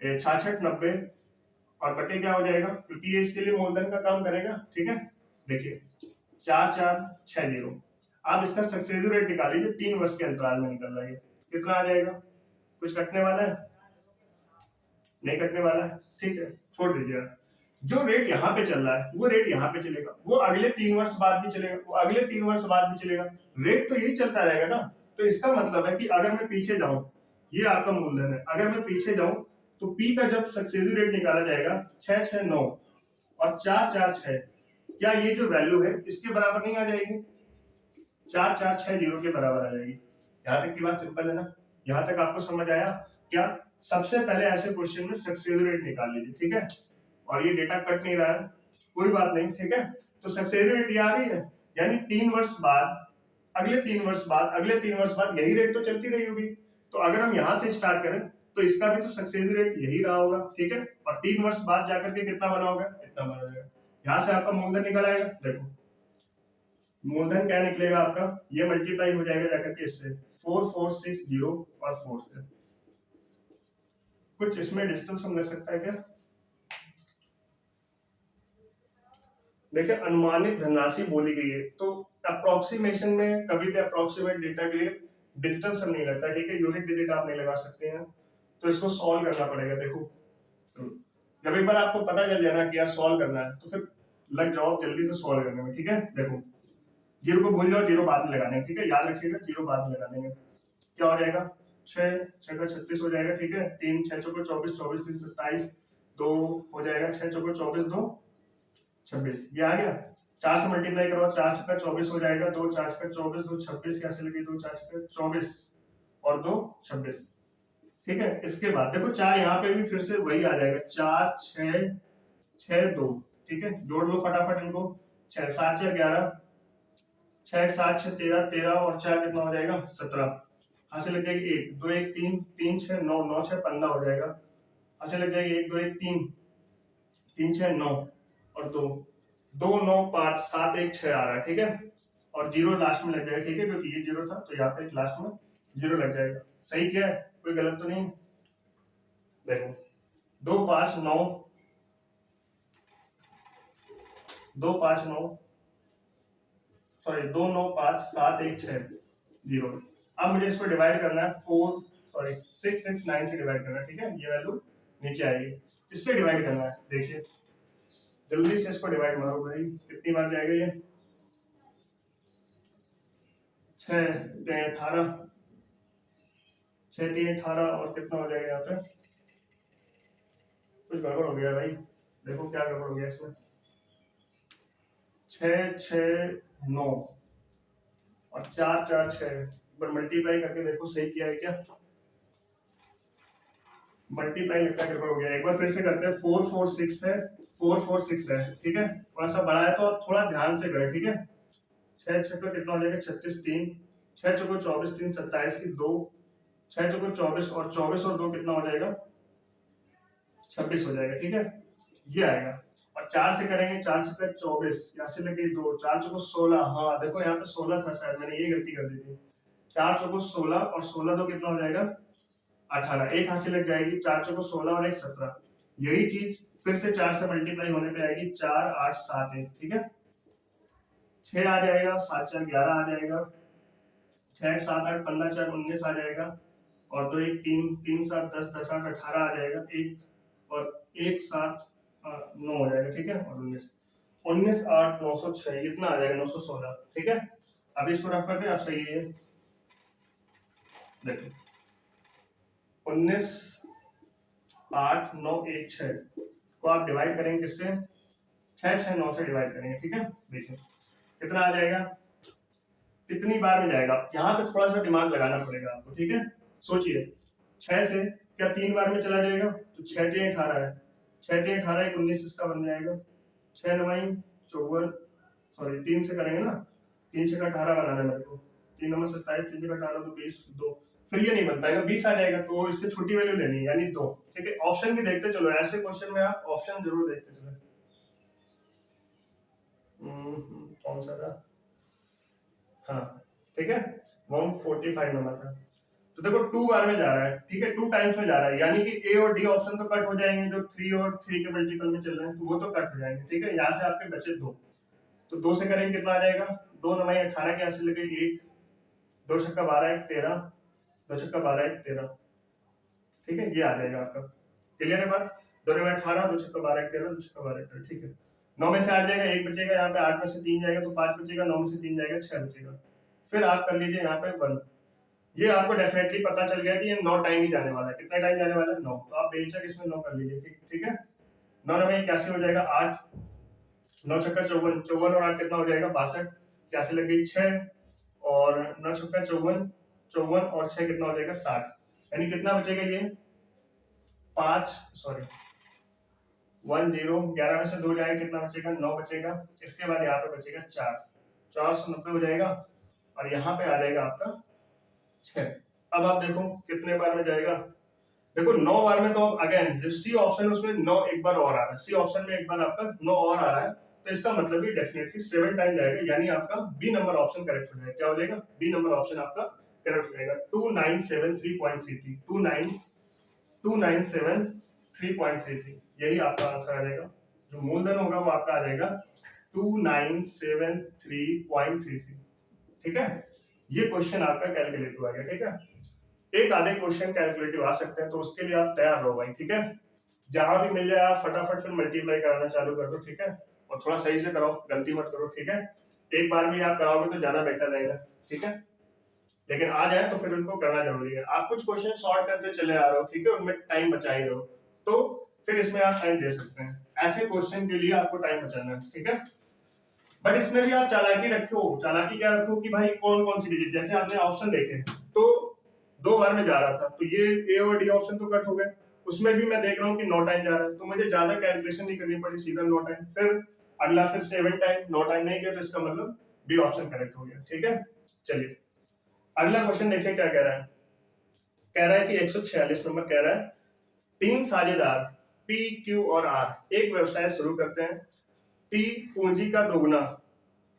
6690 और बटे क्या हो जाएगा, क्योंकि ये इसके लिए मूलधन का काम करेगा, ठीक है। देखिए 4460, आप इसका सक्सेसिव रेट निकाल लीजिए, 3 वर्ष के अंतराल में निकल रहा है, कितना आ जाएगा? कुछ कटने वाला है? नहीं कटने वाला है, ठीक है, छोड़ दीजिए। जो रेट यहाँ पे चल रहा है वो रेट यहाँ पे चलेगा, वो अगले 3 वर्ष बाद भी चलेगा, वो अगले 3 वर्ष बाद भी चलेगा, रेट तो यही चलता रहेगा ना। तो इसका मतलब है कि अगर मैं पीछे जाऊं, ये आपका मूलधन है, अगर मैं पीछे जाऊं तो पी का जब सक्सेसिव रेट निकाला जाएगा 669 और 446, क्या ये जो वैल्यू है इसके बराबर नहीं आ जाएगी? 4460 के बराबर आ जाएगी। यहाँ तक की बात सिंपल है ना? यहाँ तक आपको समझ आया क्या? सबसे पहले ऐसे क्वेश्चन में सक्सेसिव रेट निकाल लीजिए, ठीक है। और ये डेटा कट नहीं रहा है, कोई बात नहीं, ठीक है। तो सक्सेसिव रेट ये आ गई है, यानी 3 वर्ष बाद, अगले 3 वर्ष बाद, अगले 3 वर्ष बाद यही रेट तो चलती रही होगी। तो अगर हम यहाँ से स्टार्ट करें तो इसका भी तो सक्सेसिव रेट यही रहा होगा, ठीक है। और 3 वर्ष बाद जाकर के कितना बना होगा? इतना बना होगा। यहाँ से आपका मूलधन निकल आएगा, देखो मूलधन क्या निकलेगा आपका, ये मल्टीप्लाई हो जाएगा जाकर के इससे 4460 और 4 से। कुछ इसमें डिजिटल सम लग सकता है क्या? देखिए अनुमानित धनराशि बोली गई है तो अप्रोक्सीमेशन में कभी भी अप्रोक्सीमेट डेटा के लिए डिजिटल सम नहीं लगता, ठीक है। यूनिट डिजिट आप नहीं लगा सकते हैं, तो इसको सॉल्व करना पड़ेगा। देखो जब एक बार आपको पता चल जाए ना कि यार सॉल्व करना है तो फिर लग जाओ जल्दी से सॉल्व करने में, ठीक है। देखो जीरो को भूल जाओ, जीरो बाद में लगा देंगे, ठीक है, याद रखिएगा जीरो बाद में लगा देंगे। क्या हो जाएगा? 6 6 का 36 हो जाएगा, ठीक है। 3 6 चौको 24, 24 3 27, 2 हो जाएगा, 6 चौको 24 2 26, ये आ गया। 4 से मल्टीप्लाई करो, 4 छक्का 24 हो जाएगा, 2 4 छक्का 24, 2 26 कैसे लगे, 2 4 छक्का 24 और 2 26। ठीक है, इसके बाद देखो 4 यहाँ पे भी फिर से वही आ जाएगा, 4 6 6 2। ठीक है, जोड़ लो फटाफट इनको, 6 7 4 11, 6 7 6 13 13 और 4 कितना हो जाएगा 17। हाथ से लग जाएगी 1 2 1 3 3 6 9 9 6 15 हो जाएगा। हाथ से लग जाएगी 1 2 1 3 3 6 9 और 2 2 9 5 7 1 6 आ रहा है। ठीक है, और 0 लास्ट में लग जाएगा। ठीक है, क्योंकि ये 0 था तो यहाँ पे लास्ट में 0 लग जाएगा। सही क्या है, कोई गलत तो नहीं। देखो 2 5 9 2 5 9 सॉरी 2 9 5 7 1 6 0। अब मुझे इसको डिवाइड करना है 6 6 9 से डिवाइड करना है। ठीक है, ये वैल्यू नीचे आएगी, इससे डिवाइड करना है। देखिए जल्दी से इसको डिवाइड मारो भाई, कितनी बार जाएगा ये, 6 3 18 6 3 18 और कितना हो जाएगा यहाँ पे, कुछ गड़बड़ हो गया भाई, देखो क्या गड़बड़ हो गया इसमें, 6 6 9 और 4 4 6। एक बार मल्टीप्लाई करके देखो सही किया है क्या, मल्टीप्लाई लगता है गड़बड़ हो गया। एक बार फिर से करते हैं, 4 4 6 है, 4 4 6 है। ठीक है, थोड़ा सा बड़ा है तो थोड़ा ध्यान से करें। ठीक है, 6 6 का कितना हो जाएगा 36 3, 6 चौको 24 3 27 की 2, 6 चौको 24 और 24 और 2 कितना हो जाएगा 26 हो जाएगा। ठीक है, ये आएगा। और 4 से करेंगे, 4 छक्का 24, यहाँ से लगे 2, 4 चौको 16। हाँ देखो यहाँ पे 16 था शायद, मैंने ये गलती कर दी थी। 4 चौको 16 और 16 2 कितना हो जाएगा 18, एक हाथ से लग जाएगी, 4 चौको 16 और 1 17। यही चीज फिर से 4 से मल्टीप्लाई होने पे आएगी, 4 8 7 1। ठीक है, 6 आ जाएगा, 7 4 11 आ जाएगा, 6 7 8 15 4 19 आ जाएगा, और 2 1 3 3 7 10 10 8 18 आ जाएगा, 1 और 1 7 9 हो जाएगा। ठीक है, और 19 19 8 906 इतना आ जाएगा 916। ठीक है, अब इसको रफ करते हैं। अब सही है, देखो 19 8 9 1 6 को आप डिवाइड करेंगे किससे, 6 6 9 से डिवाइड करेंगे। ठीक है, देखिए कितना आ जाएगा, कितनी बार में जाएगा, यहाँ पे थोड़ा सा दिमाग लगाना पड़ेगा आपको। ठीक है, सोचिए 6 से क्या 3 बार में चला जाएगा, तो 6 3 18 है, 6 3 18 1 19 इसका बन जाएगा, 6 9 54, सॉरी 3 से करेंगे ना, 3 से 18 बनाना है मेरे को, 3 9 27, 3 से 18 तो 20 2, फिर ये नहीं बन पाएगा, 20 आ जाएगा, तो इससे छोटी वैल्यू लेनी है यानी 2। ठीक है, ऑप्शन भी देखते चलो, ऐसे क्वेश्चन में आप ऑप्शन जरूर देखते चलो। कौन सा था, हाँ ठीक है 145 नंबर था। तो देखो 2 बार में जा रहा है। ठीक है, 2 टाइम्स में जा रहा है, यानी कि ए और डी ऑप्शन तो कट हो जाएंगे, जो 3 और 3 के मल्टीपल में चल रहे हैं तो वो तो कट हो जाएंगे। ठीक है, यहाँ से आपके बचे 2, तो 2 से करेंगे कितना आ जाएगा, 2 9 18 के ऐसे लगे 1, 2 छक्का 12 1 13, 2 छक्का 12 1 13। ठीक है, ये आ जाएगा आपका, क्लियर है बात, 2 9 18, 2 छक्का 12 1 13, 2 छक्का 12 1 13। ठीक है, 9 में से 8 जाएगा, 1 बचेगा, यहाँ पे 8 में से 3 जाएगा तो 5 बचेगा, 9 में से 3 जाएगा 6 बचेगा। फिर आप कर लीजिए यहाँ पे 1, ये आपको डेफिनेटली पता चल गया कि ये 9 टाइम ही जाने वाला है। कितना टाइम जाने वाला है 9, तो आप बेशक इसमें 9 कर लीजिए। ठीक है, 9 9 में कैसे हो जाएगा 8, 9 छक्का 54, 54 और 8 कितना हो जाएगा 62, कैसे लग गई 6, और 9 छक्का 54, 54 और 6 कितना हो जाएगा 60, यानी कितना बचेगा ये 5 सॉरी 1 0, 11 में से 2 जाएगा कितना बचेगा 9 बचेगा। इसके बाद यहाँ पे बचेगा 4, 490 हो जाएगा, और यहाँ पे आ जाएगा आपका 6। अब आप देखो कितने बार में जाएगा, देखो 9 बार में, तो अब अगेन जो सी ऑप्शन है उसमें 9 एक बार और आ रहा है, सी ऑप्शन में एक बार आपका 9 और आ रहा है, तो इसका मतलब भी डेफिनेटली 7 टाइम जाएगा, यानी आपका बी नंबर ऑप्शन करेक्ट हो जाएगा। क्या हो जाएगा, बी नंबर ऑप्शन आपका करेक्ट हो जाएगा। 2973.33 2973.33 यही आपका आंसर आ जाएगा, जो मूलधन होगा वो आपका आ जाएगा 2973.33। ठीक है, ये क्वेश्चन आपका कैलकुलेटिव आ गया। ठीक है, एक आधे क्वेश्चन कैलकुलेटिव आ सकते हैं, तो उसके लिए आप तैयार रहो भाई। ठीक है, जहां भी मिल जाए आप फटाफट फिर मल्टीप्लाई कराना चालू कर दो। ठीक है, और थोड़ा सही से कराओ, गलती मत करो। ठीक है, एक बार में आप कराओगे तो ज्यादा बेटर रहेगा। ठीक है, लेकिन आ जाए तो फिर उनको करना जरूरी है। आप कुछ क्वेश्चन सॉल्व करते चले आ रहे हो, ठीक है, उनमें टाइम बचा ही रहो, तो फिर इसमें आप टाइम दे सकते हैं। ऐसे क्वेश्चन के लिए आपको टाइम बचाना है। ठीक है, बट इसमें भी आप चालाकी रखो। चालाकी क्या रखो कि भाई कौन कौन सी डिजिट, जैसे आपने ऑप्शन देखे तो 2 बार में जा रहा था, तो ये ए और डी ऑप्शन तो कट हो गए। उसमें भी मैं देख रहा हूँ कि 9 टाइम जा रहा है, तो मुझे ज्यादा कैलकुलेशन नहीं करनी पड़ी, सीधा 9 टाइम। फिर अगला फिर 7 टाइम, 9 टाइम नहीं गया, तो इसका मतलब बी ऑप्शन करेक्ट हो गया। ठीक है, चलिए अगला क्वेश्चन देखिए क्या कह रहा है। कह रहा है कि 146 नंबर कह रहा है, 3 साझेदार पी, क्यू और आर एक व्यवसाय शुरू करते हैं। पी पूंजी का दोगुना,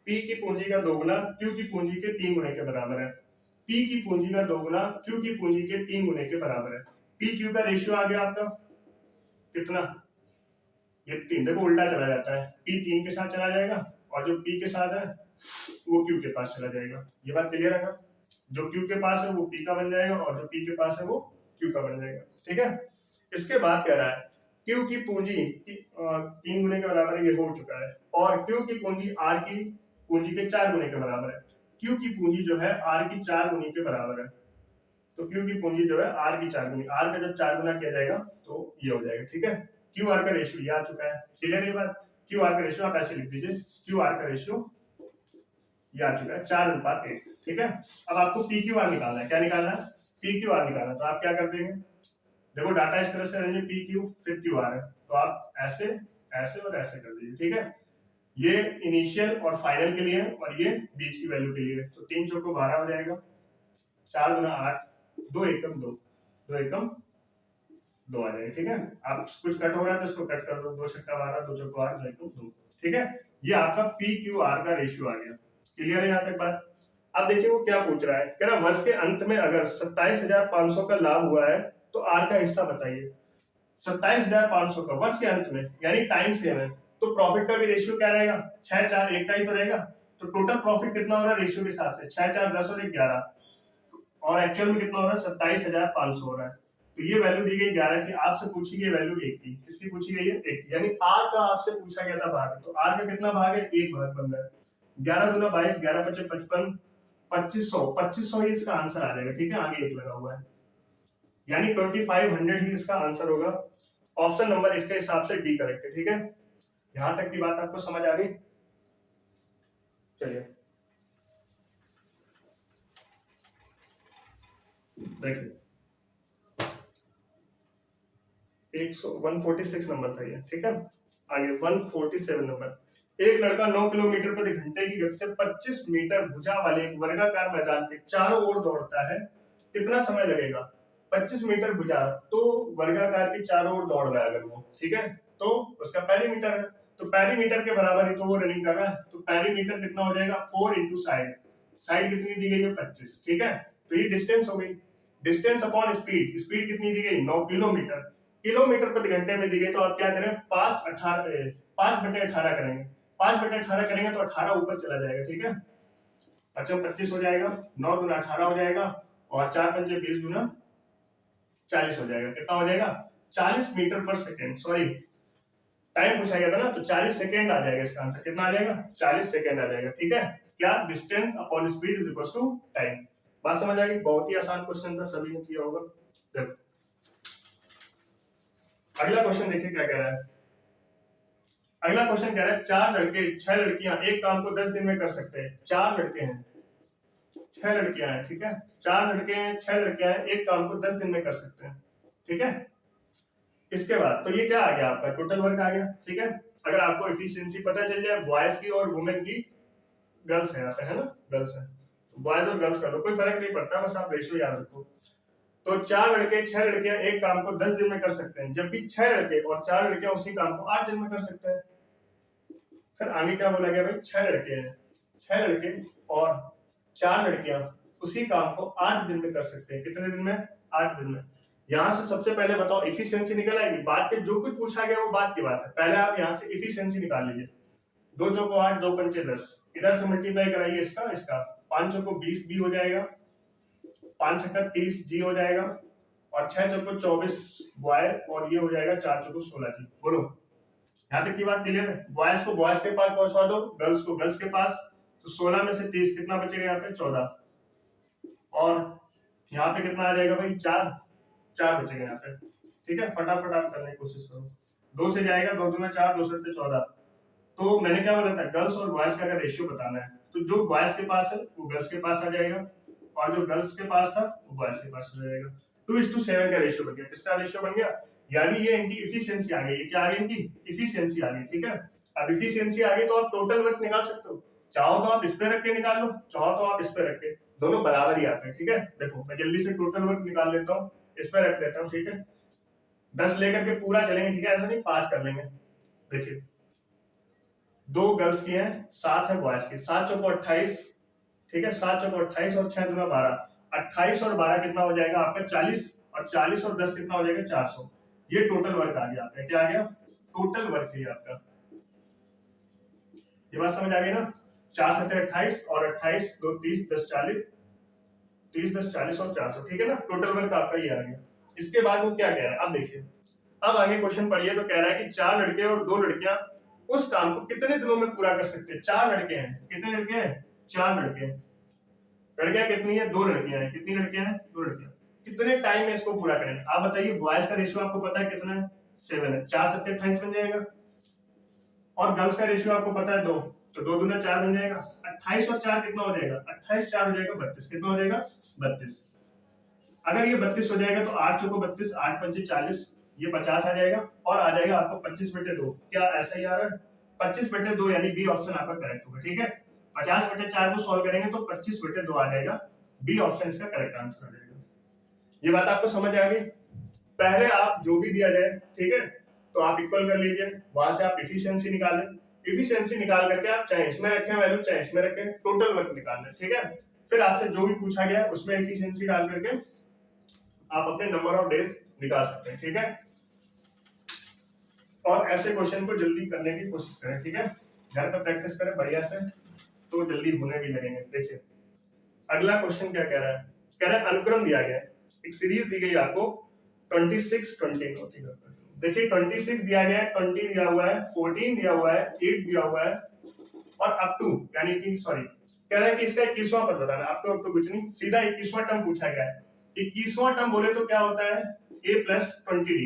पी की पूंजी का दोगुना क्यू की पूंजी के 3 गुने के बराबर है। पी की पूंजी का दोगुना क्यू की पूंजी के 3 गुने के बराबर है। पी क्यू का रेशियो आ गया आपका कितना, ये 3, देखो उल्टा चला जाता है, पी 3 के साथ चला जाएगा और जो पी के साथ है वो क्यू के पास चला जाएगा। ये बात क्लियर है ना, जो क्यू के पास है वो पी का बन जाएगा और जो पी के पास है वो क्यू का बन जाएगा। ठीक है, इसके बाद कह रहा है क्यू की पूंजी 3 गुने के बराबर, ये हो चुका है, और क्यू की पूंजी आर की पूंजी के 4 गुने के बराबर है। क्यू की पूंजी जो है आर की 4 गुने के बराबर है, तो क्यू की पूंजी जो है आर की 4 गुनी, आर का जब 4 गुना किया जाएगा तो ये हो जाएगा। ठीक है, क्यू आर का रेशियो ये आ चुका है। क्लियर है ये बात, क्यू आर का रेशियो आप ऐसे लिख दीजिए, क्यू आर का रेशियो ये आ चुका है 4:1। ठीक है, अब आपको पी क्यू आर निकालना है। क्या निकालना है, पी क्यू आर निकालना है। तो आप क्या कर देंगे, देखो डाटा इस तरह से रहेंगे, पी क्यू फिर क्यू आर है, तो आप ऐसे ऐसे और ऐसे कर दीजिए। ठीक है, ये इनिशियल और फाइनल के लिए है और ये बीच की वैल्यू के लिए है। तो 3 चौको 12 हो जाएगा, 4 गुना 8, 2 एकम 2, 2 एकम 2 आ जाएगा। ठीक है, आप कुछ कट हो रहा है तो इसको कट कर दो, 2 छक्का 12, 2 चौको 8, 2 एकम 2। ठीक है, ये आपका पी क्यू आर का रेशियो आ गया। क्लियर है यहाँ तक बात। अब देखिए वो क्या पूछ रहा है, कह रहा वर्ष के अंत में अगर 27,500 का लाभ हुआ है तो आर का हिस्सा बताइए। 27,500 का वर्ष के अंत में, यानी टाइम सेम है, तो प्रॉफिट का भी रेशियो क्या रहेगा, 6 4 1 का ही तो रहेगा। तो टोटल प्रॉफिट कितना हो रहा है रेशियो के हिसाब से, 6 4 10 और 1 11, और एक्चुअल में कितना हो रहा है 27,500 हो रहा है। तो ये वैल्यू दी गई 11 की, आपसे पूछी गई वैल्यू 1 की। किसकी पूछी गई है, 1, यानी आर का आपसे पूछा गया था भाग, तो आर का कितना भाग है, 1 भाग बन रहा है। 11 दूना 22, 11 पचे 55, 2500 ही इसका आंसर आ जाएगा। ठीक है, आगे 1 लगा हुआ है, यानी 2500 ही इसका आंसर होगा। ऑप्शन नंबर इसके हिसाब से डी करेक्ट है। ठीक है, यहां तक की बात आपको समझ आ गई। चलिए देखिए 146 नंबर था ये। ठीक है, आगे 147 नंबर, एक लड़का 9 किलोमीटर प्रति घंटे की गति से 25 मीटर भुजा वाले एक वर्गाकार मैदान के चारों ओर दौड़ता है, कितना समय लगेगा। 25 मीटर भुजा, तो वर्गाकार के चारों ओर दौड़ रहा है अगर वो, ठीक है, तो उसका पेरीमीटर है, तो पेरीमीटर के बराबर ही तो वो रनिंग कर रहा है, तो पेरीमीटर कितना हो जाएगा 4 इंटू साइड, साइड कितनी दी गई है 25। ठीक है, तो ये डिस्टेंस हो गई, डिस्टेंस अपॉन स्पीड, स्पीड कितनी दी गई 9 किलोमीटर, किलोमीटर प्रति घंटे में दी गई, तो आप क्या करें 5/18 करेंगे, 5/18 करेंगे तो 18 ऊपर चला जाएगा। ठीक है, 25 हो जाएगा, 9 गुना 18 हो जाएगा, और 4 पंचे 20 गुना 40 हो जाएगा। कितना हो जाएगा 40 मीटर पर सेकेंड, सॉरी टाइम पूछा गया था ना, तो 40 सेकेंड आ जाएगा इसका आंसर। कितना आ जाएगा 40 सेकेंड आ जाएगा। ठीक है, क्या distance upon speed is equal to time. बात समझ आ गई, बहुत ही आसान क्वेश्चन था, सभी ने किया होगा। देखो अगला क्वेश्चन देखिए क्या कह रहा है। अगला क्वेश्चन कह रहा है 4 लड़के 6 लड़कियां एक काम को 10 दिन में कर सकते हैं। 4 लड़के हैं 6 लड़कियां हैं, ठीक है, 4 लड़के हैं 6 लड़कियां हैं, एक काम को 10 दिन में कर सकते हैं। ठीक है, इसके बाद तो ये क्या आ गया आपका टोटल वर्क आ गया। ठीक है, अगर आपको एफिशिएंसी पता चल जाए बॉयज की और वुमेन की, गर्ल्स है यहाँ पे, है ना, गर्ल्स है, बॉयज और गर्ल्स कर लो, कोई फर्क नहीं पड़ता, बस आप रेशियो याद रखो। तो 4 लड़के 6 लड़कियां एक काम को 10 दिन में कर सकते हैं, जबकि 6 लड़के और 4 लड़कियां उसी काम को 8 दिन में कर सकते हैं। फिर आगे क्या बोला गया भाई, 6 लड़के हैं 6 लड़के और 4 लड़कियां उसी काम को 8 दिन में कर सकते हैं। कितने दिन में, 8 दिन में। यहां से सबसे पहले बताओ इफिशियंसी निकल आएगी, बात के जो कुछ पूछा गया वो बात की बात है, पहले आप यहां से इफिशियंसी निकाल लीजिए। 2 चौको 8, 2 पंचे 10, इधर से मल्टीप्लाई कराइए इसका इसका, 5 चौको 20 बी हो जाएगा, 5 छक्का 30 जी हो जाएगा, और 6 चौको 24 बॉय, और ये हो जाएगा 4 चौको 16 जी। बोलो यहाँ तक की बात क्लियर है। बॉयज को बॉयज के पास पहुंचवा दो, गर्ल्स को गर्ल्स के पास, तो 16 में से 30 कितना बचेगा यहाँ पे 14, और यहाँ पे कितना आ जाएगा भाई 4 बचेगा यहाँ पे। ठीक है, फटाफट आप करने की कोशिश करो, 2 से जाएगा, 2 दूना 4, 2 से 14, तो मैंने क्या बोला था, गर्ल्स और बॉयज का अगर रेशियो बताना है तो जो बॉयज के पास है वो गर्ल्स के पास आ जाएगा, और जो गर्ल्स के पास था वो बॉयज के पास आ जाएगा। 2:7 का रेशियो बन गया। किसका रेशियो बन गया? यानी ये इनकी इफिशियंसी आ गई। क्या आ गई? इनकी इफिशियंसी आ गई। ठीक है, अब इफिशियंसी आ गई तो आप टोटल वर्क निकाल सकते हो। चाहो तो आप इस पे रख के निकाल लो, चाहो तो आप इस पे रख के, दोनों बराबर ही आते हैं। ठीक है, देखो मैं जल्दी से टोटल वर्क निकाल लेता हूँ, इस पे रख देता हूँ। ठीक है, 10 लेकर के पूरा चलेंगे। ठीक है, ऐसा नहीं 5 कर लेंगे। देखिए 2 गर्ल्स की हैं, 7 है बॉयज की। 7 चौको 28। ठीक है, 7 चौको 28 और 6 दूना 12। 28 और 12 कितना हो जाएगा आपका? 40। और 40 और 10 कितना हो जाएगा? 400। ये टोटल वर्क आ गया आपका। क्या आ गया? टोटल वर्क है आपका। ये बात समझ आ गई ना? 4 7 28 और 28 2 30 10 40, 30 10 40 और 400। ठीक है ना, टोटल वर्क आपका ये आ गया। इसके बाद वो क्या कह रहा है, अब देखिए, अब आगे क्वेश्चन पढ़िए तो कह रहा है कि 4 लड़के और 2 लड़कियां उस काम को कितने दिनों में पूरा कर सकते हैं? 4 लड़के हैं। कितने लड़के हैं? 4 लड़के हैं। लड़कियां कितनी है? 2 लड़कियां हैं। कितनी लड़कियां हैं? 2 लड़कियां। कितने टाइम में इसको पूरा करेंगे? आप बताइए। बॉयज का रेशियो आपको पता है कितना है? 7 है। 4 7 28 बन जाएगा। और गर्ल्स का रेशियो आपको पता है 2, तो 2 दूना 4 बन जाएगा। 28 और 4 कितना हो जाएगा? 28 4 हो जाएगा 32। कितना हो जाएगा? 32। अगर ये 32 हो जाएगा तो 8 चौको 32, 8 पंचे 40, ये 50 आ जाएगा, और आ जाएगा आपको 25/2। क्या ऐसा ही आ रहा है? 25/2 यानी बी ऑप्शन आपका करेक्ट होगा। ठीक है, 50/4 को सॉल्व करेंगे तो 25/2 आ जाएगा। बी ऑप्शन इसका करेक्ट आंसर आ जाएगा। ये बात आपको समझ आ गई? पहले आप जो भी दिया जाए, ठीक है, तो आप इक्वल कर लीजिए, वहां से आप इफिशियंसी निकालें। इफिशियंसी निकाल करके आप चाहे इसमें रखें वैल्यू, चाहे इसमें रखें, टोटल वर्क निकाल लें। ठीक है, फिर आपसे जो भी पूछा गया उसमें इफिशियंसी डाल करके आप अपने नंबर ऑफ डेज निकाल सकते हैं। ठीक है, और ऐसे क्वेश्चन को जल्दी करने की कोशिश करें। ठीक है, घर पर प्रैक्टिस करें बढ़िया से, तो जल्दी होने भी लगेंगे। देखिए अगला क्वेश्चन क्या कह रहा है? कह रहा है अनुक्रम दिया गया है, एक सीरीज दी गई आपको 26 20। देखिए 26 दिया गया है, 20 दिया हुआ है, 14 दिया हुआ है, 8 दिया हुआ है, और अप टू, यानी कि सॉरी, कह रहा है कि इसका 21वां पद बताना। अप टू कुछ नहीं, सीधा 21वां टर्म पूछा गया है। 21वां टर्म बोले तो क्या होता है? a + 20d।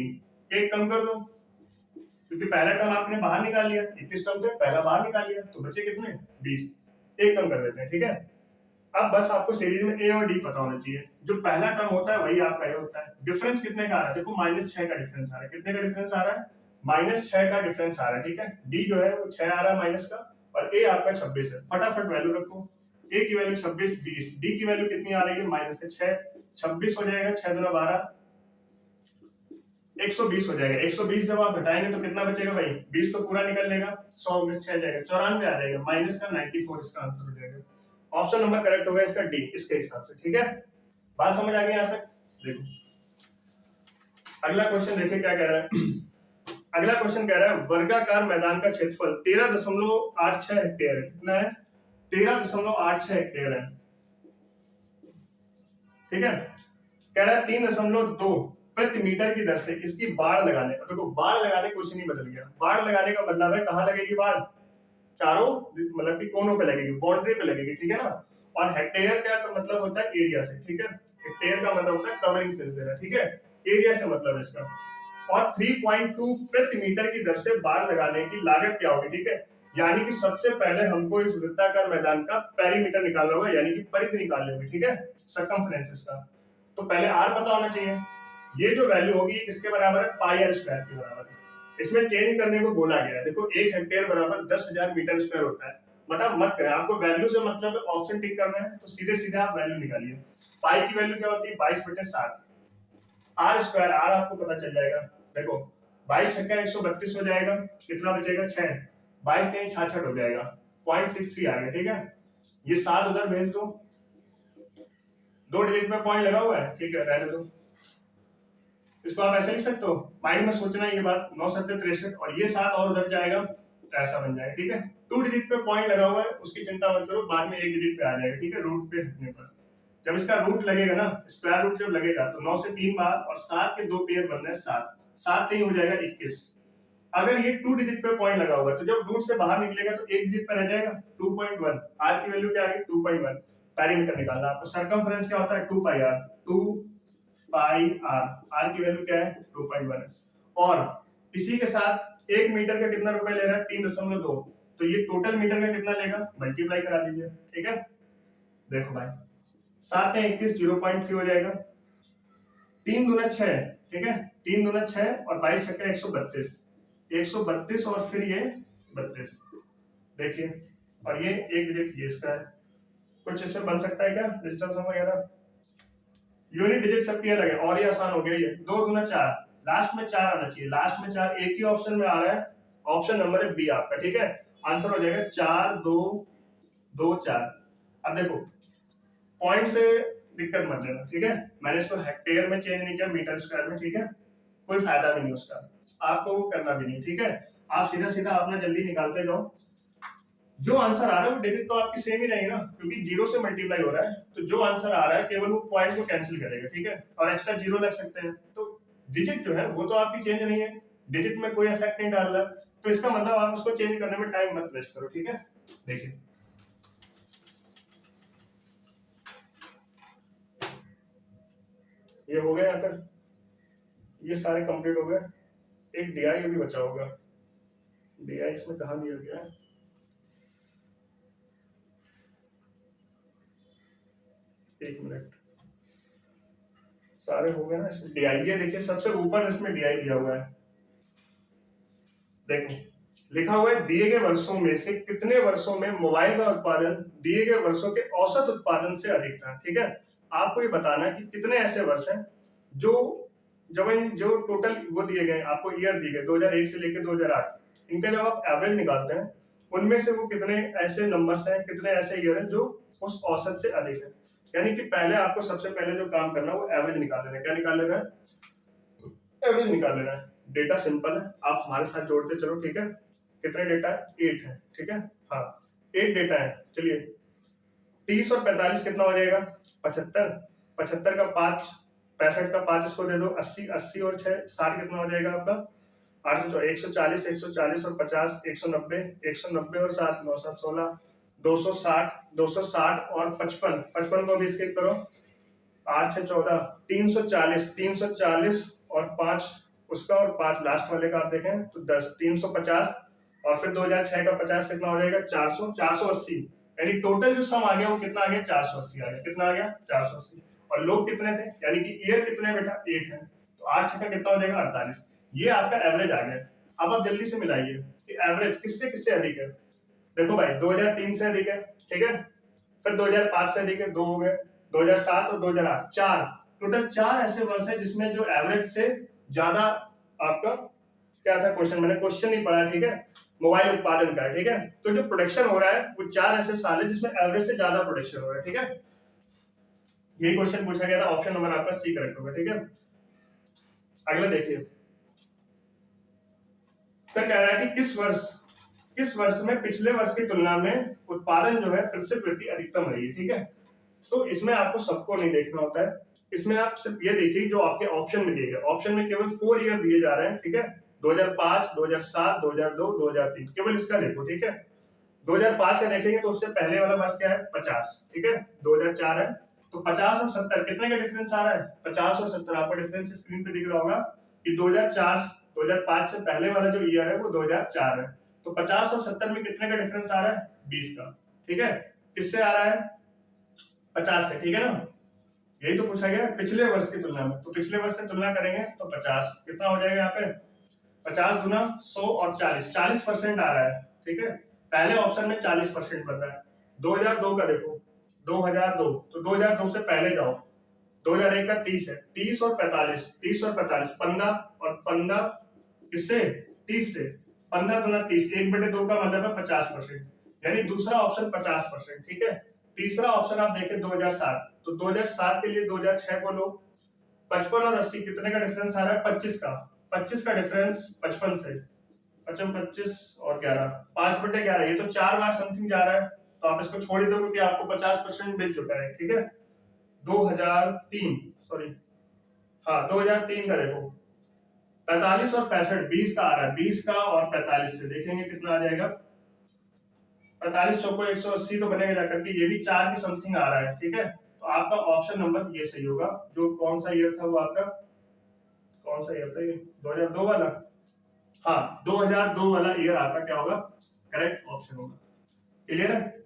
एक कम कर दो, क्योंकि पहला टर्म आपने बाहर निकाल लिया, 21 टर्म थे, पहला बाहर निकाल लिया, तो बचे कितने? 20। एक कम कर देते हैं। ठीक है, अब बस आपको सीरीज में ए और डी पता होना चाहिए। जो पहला टर्म होता है वही आपका ए होता है। डिफरेंस कितने का आ रहा है? देखो -6 का डिफरेंस आ रहा है। कितने का डिफरेंस आ रहा है? -6 का डिफरेंस आ रहा है। ठीक है, डी जो है वो 6 आ रहा है माइनस का, और ए आपका 26 है। फटाफट वैल्यू रखो। ए की वैल्यू 26, 20, डी की वैल्यू कितनी आ रही है? -6, 26 हो जाएगा, 6 दूना 12, 120 हो जाएगा। 120 जब आप घटाएंगे तो कितना बचेगा भाई? 20 तो पूरा निकल लेगा, 100 में 6 जाएगा, 94 आ जाएगा, माइनस का 94 इसका आंसर हो जाएगा। ऑप्शन नंबर करेक्ट होगा इसका डी, इसके हिसाब से। ठीक है, बात समझ आ गई यहां तक? देखो अगला क्वेश्चन देखिए क्या कह रहा है। अगला क्वेश्चन कह रहा है वर्गाकार मैदान का क्षेत्रफल 13.86 हेक्टेयर है। कितना है? 13.86 हेक्टेयर है। ठीक है, कह रहा है 3.2 प्रति मीटर की दर से इसकी बाढ़ लगाने। देखो बाढ़ लगाने कुछ नहीं बदल गया। बाढ़ लगाने का मतलब है कहां लगेगी बाढ़? चारों मतलब कि कोनों पे लगेगी, बाउंड्री पे लगेगी। ठीक है ना, और हेक्टेयर का मतलब होता है एरिया से। ठीक है, हेक्टेयर का मतलब होता है कवरिंग से। ठीक है, एरिया से मतलब है इसका। और 3.2 प्रति मीटर की दर से बाढ़ लगाने की लागत क्या होगी? ठीक है, यानी कि सबसे पहले हमको इस वृत्ताकार मैदान का पेरीमीटर निकालना होगा, यानी कि परिधि निकालनी होगी। ठीक है, सर्कमफ्रेंस इसका। तो पहले आर पता होना चाहिए। ये जो वैल्यू होगी किसके बराबर है? पाई आर स्क्वायर के बराबर है। इसमें चेंज करने को बोला गया है। देखो 1 हेक्टेयर बराबर 10,000 मीटर स्क्वायर होता है। बटा मत करें, आपको वैल्यू से मतलब ऑप्शन टिक करना है, तो सीधे सीधे आप वैल्यू निकालिए। पाई की वैल्यू क्या होती है? 22/7। आर स्क्वायर, आर आपको पता चल जाएगा। देखो 22 छक्का 132 हो जाएगा, कितना बचेगा? 6, 22 3 66 हो जाएगा, 0.63 आ गया। ठीक है, ये 7 उधर भेज दो, 2 डिजिट में पॉइंट लगा हुआ है। ठीक है, रहने दो, इसको आप ऐसे लिख सकते हो, माइंड में सोचना है ये बात। 9 7 63, और ये 7 और उधर जाएगा तो ऐसा बन जाएगा। ठीक है, 2 डिजिट पे पॉइंट लगा हुआ है, उसकी चिंता मत करो, बाद में 1 डिजिट पे आ जाएगा। ठीक है, रूट पे हटने पर जब इसका रूट लगेगा ना, स्क्वायर रूट जब लगेगा तो 9 से 3 बार, और 7 के 2 पेयर बन रहे हैं, 7 7 3 हो जाएगा 21। अगर ये 2 डिजिट पे पॉइंट लगा हुआ है तो जब रूट से बाहर निकलेगा तो 1 डिजिट पे रह जाएगा, 2.1। आर की वैल्यू क्या आ गई? 2.1। पेरीमीटर निकालना आपको। सर्कमफ्रेंस क्या होता है? 2 पाई आर, 2 पाई आर। आर की वैल्यू क्या है? 2.1। और इसी के साथ 1 मीटर का कितना रुपए ले रहा है? 3.2। तो ये टोटल मीटर का कितना लेगा, मल्टीप्लाई करा दीजिए, ठीक है। देखो भाई 7 है 21, 0.3 हो जाएगा, 3 दूना 6, ठीक है, 3 दूना 6 और 22 छक्का 132, 132 और फिर ये 32, देखिए, और ये एक डिजिट ये इसका है। कुछ इसमें बन सकता है क्या डिजिटल सम वगैरह, यूनिट डिजिट सब क्लियर लगे, और ये आसान हो गया, ये 2 दूना 4, लास्ट में 4 आना चाहिए, लास्ट में 4 एक ही ऑप्शन में आ रहा है, ऑप्शन नंबर है बी आपका, ठीक है। आंसर हो जाएगा 4 2 2 4। अब देखो पॉइंट से दिक्कत मत लेना, ठीक है, मैंने इसको हेक्टेयर में चेंज नहीं किया, मीटर स्क्वायर में, ठीक है, कोई फायदा भी नहीं उसका, आपको वो करना भी नहीं, ठीक है। आप सीधा सीधा अपना जल्दी निकालते जाओ, जो आंसर आ रहा है वो डिजिट तो आपकी सेम ही रहेगी ना, क्योंकि 0 से मल्टीप्लाई हो रहा है, तो जो आंसर आ रहा है केवल वो पॉइंट को कैंसिल करेगा, ठीक है, और एक्स्ट्रा 0 लग सकते हैं, तो डिजिट जो है वो तो आपकी चेंज नहीं है, डिजिट में कोई इफेक्ट नहीं डाल रहा, तो इसका मतलब आप उसको चेंज करने में टाइम मत वेस्ट करो, ठीक है। देखिए ये हो गया, यहाँ तक ये सारे कंप्लीट हो गए, एक डीआई अभी बचा होगा, डीआई इसमें कहाँ दिया गया है, एक मिनट, सारे हो गए ना इसमें डीआई, ये देखिए सबसे ऊपर इसमें डीआई दिया हुआ है, देखो लिखा हुआ है दिए गए वर्षों में से कितने वर्षों में मोबाइल का उत्पादन दिए गए वर्षों के औसत उत्पादन से अधिक था, ठीक है। आपको ये बताना है कि कितने ऐसे वर्ष हैं जो जो टोटल वो दिए गए आपको ईयर दिए गए 2001 से लेकर 2008, इनका जब आप एवरेज निकालते हैं उनमें से वो कितने ऐसे नंबर्स हैं, कितने ऐसे ईयर हैं जो उस औसत से अधिक है, यानी कि पहले आपको सबसे पहले जो काम करना है वो एवरेज निकाल लेना है। क्या निकाल लेना है, एवरेज निकाल लेना है। डेटा सिंपल है, आप हमारे साथ जोड़ते चलो, ठीक है। कितने डेटा है, 8 है, ठीक है, हाँ 8 डेटा है। चलिए 30 और 45 कितना हो जाएगा, 75, 75 का 5, 65 का 5 इसको दे दो, 80, 80 और 6 60 कितना हो जाएगा आपका 140, 140 और 50 190, 190 और 7 9 7 16 260, 260 और 55, 55 को भी स्किप करो, 8 6 14 340, 340 और 5 उसका और 5 लास्ट वाले का आप देखें तो 10 350 और फिर 2006 का 50 कितना हो जाएगा 400, 480, यानी टोटल जो सम आ गया वो कितना आ गया 480 आ गया, कितना आ गया 480। और लोग कितने थे, यानी कि ईयर कितने बेटा 8 है, तो 8 छक्का कितना हो जाएगा 48, ये आपका एवरेज आ गया। अब आप जल्दी से मिलाइए कि एवरेज किससे किससे अधिक है। देखो भाई 2003 से अधिक है, ठीक है, फिर 2005 से अधिक है, 2 हो गए, 2007 और 2008 4, टोटल 4 ऐसे वर्ष है जिसमें जो एवरेज से ज्यादा आपका क्या था क्वेश्चन, मैंने क्वेश्चन नहीं पढ़ा, ठीक है, मोबाइल उत्पादन का, ठीक है। तो जो प्रोडक्शन हो रहा है वो 4 ऐसे साल है जिसमें एवरेज से ज्यादा प्रोडक्शन हो रहा है, ठीक है। यही क्वेश्चन पूछा गया था, ऑप्शन नंबर आपका सी करेक्ट होगा, ठीक है। अगला देखिए, फिर कह रहा है कि किस वर्ष में पिछले वर्ष की तुलना में उत्पादन जो है प्रतिशत वृद्धि अधिकतम रही है, ठीक है। तो इसमें आपको सबको नहीं देखना होता है, इसमें आप सिर्फ ये देखिए जो आपके ऑप्शन में दिए गए, ऑप्शन में केवल 4 ईयर दिए जा रहे हैं, ठीक है, 2005, 2007, 2002, 2003, केवल इसका देखो, ठीक है। 2005 का देखेंगे तो उससे पहले वाला वर्ष क्या है 50, ठीक है, 2004 है, तो 50 और 70 कितने का डिफरेंस आ रहा है 50 और 70, आपको डिफरेंस स्क्रीन पे दिख रहा होगा कि 2005 से पहले वाला जो ईयर है वो 2004 है, तो 50 और 70 में कितने का डिफरेंस आ रहा है 20 का, ठीक है। किससे आ रहा है 50 से, ठीक है ना, यही तो पूछा गया पिछले वर्ष की तुलना में, तो पिछले वर्ष से तुलना करेंगे तो 50 कितना हो जाएगा यहाँ पे 50 गुना 100 और 40% आ रहा है, ठीक है। पहले ऑप्शन में 40% बन रहा है। 2002 का देखो 2002, तो 2002 से पहले जाओ, 2001 का 30 है, 30 और 45, 30 और 45 15 और 15 किससे 30 से, 15 गुना 30, 1/2 का मतलब है 50%, यानी दूसरा ऑप्शन 50%, ठीक है। तीसरा ऑप्शन आप देखें 2007, तो 2007 के लिए 2006 को लो, 55 और 80 कितने का डिफरेंस आ रहा है 25 का डिफरेंस 55 से, 25 और 11 5/11, ये तो 4 बार समथिंग जा रहा है, तो आप इसको छोड़ ही दो क्योंकि आपको 50% मिल चुका है, ठीक है। 2003 सॉरी हाँ 2003 का देखो 45 और 65 20 का आ रहा है, 20 का और 45 से देखेंगे कितना आ जाएगा 45 चौको 180 तो बनेगा जाकर के, ये भी 4 की समथिंग आ रहा है, ठीक है। तो आपका ऑप्शन नंबर ये सही होगा। जो कौन सा ईयर था वो आपका कौन सा ईयर था ये 2002 वाला, हाँ 2002 वाला ईयर आपका क्या होगा करेक्ट ऑप्शन होगा। क्लियर है?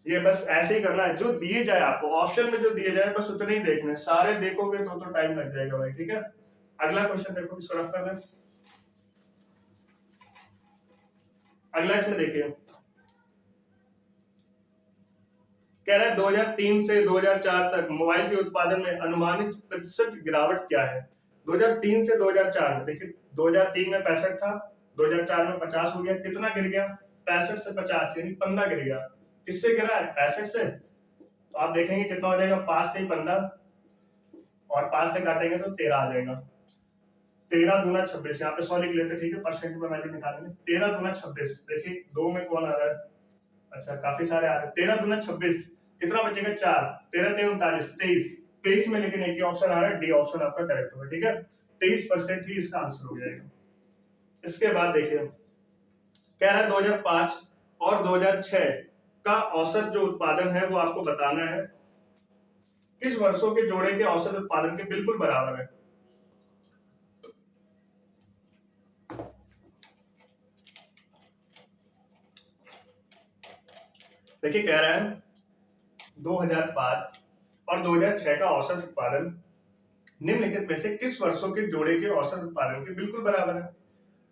ये बस ऐसे ही करना है, जो दिए जाए आपको ऑप्शन में, जो दिए जाए बस उतने ही देखने हैं। सारे देखोगे तो टाइम लग जाएगा भाई। ठीक है, अगला क्वेश्चन देखो, इसको रफ कर लें। अगला इसमें देखिए, कह रहा है 2003 से 2004 तक मोबाइल के उत्पादन में अनुमानित प्रतिशत गिरावट क्या है। 2003 से 2004 में देखिए, 2003 में 65 था, 2004 में 50 हो गया, कितना गिर गया? 65 से 50 यानी 15 गिर गया। किससे गिरा है? 65 से। तो आप देखेंगे कितना हो जाएगा, 5 से 15 और 5 से काटेंगे तो 13 आ जाएगा। 13 दूना 26, यहाँ पे 100 लिख लेते, ठीक है, परसेंट में वैल्यू निकालेंगे। 13 दूना 26, देखिए 2 में कौन आ रहा है? अच्छा, काफी सारे आ रहे हैं। 13 दूना 26, कितना बचेगा? 4, 13 3 39, 23, 23 में लेकिन एक ही ऑप्शन आ रहा है, डी ऑप्शन आपका करेक्ट होगा। ठीक है, 23% ही इसका आंसर हो जाएगा। इसके बाद देखिए, कह रहा है 2005 और 2006 का औसत जो उत्पादन है वो आपको बताना है, किस वर्षों के जोड़े के औसत उत्पादन के बिल्कुल बराबर है। देखिए, कह रहा है 2005 और 2006 का औसत उत्पादन निम्नलिखित में से किस वर्षों के जोड़े के औसत उत्पादन के बिल्कुल बराबर है।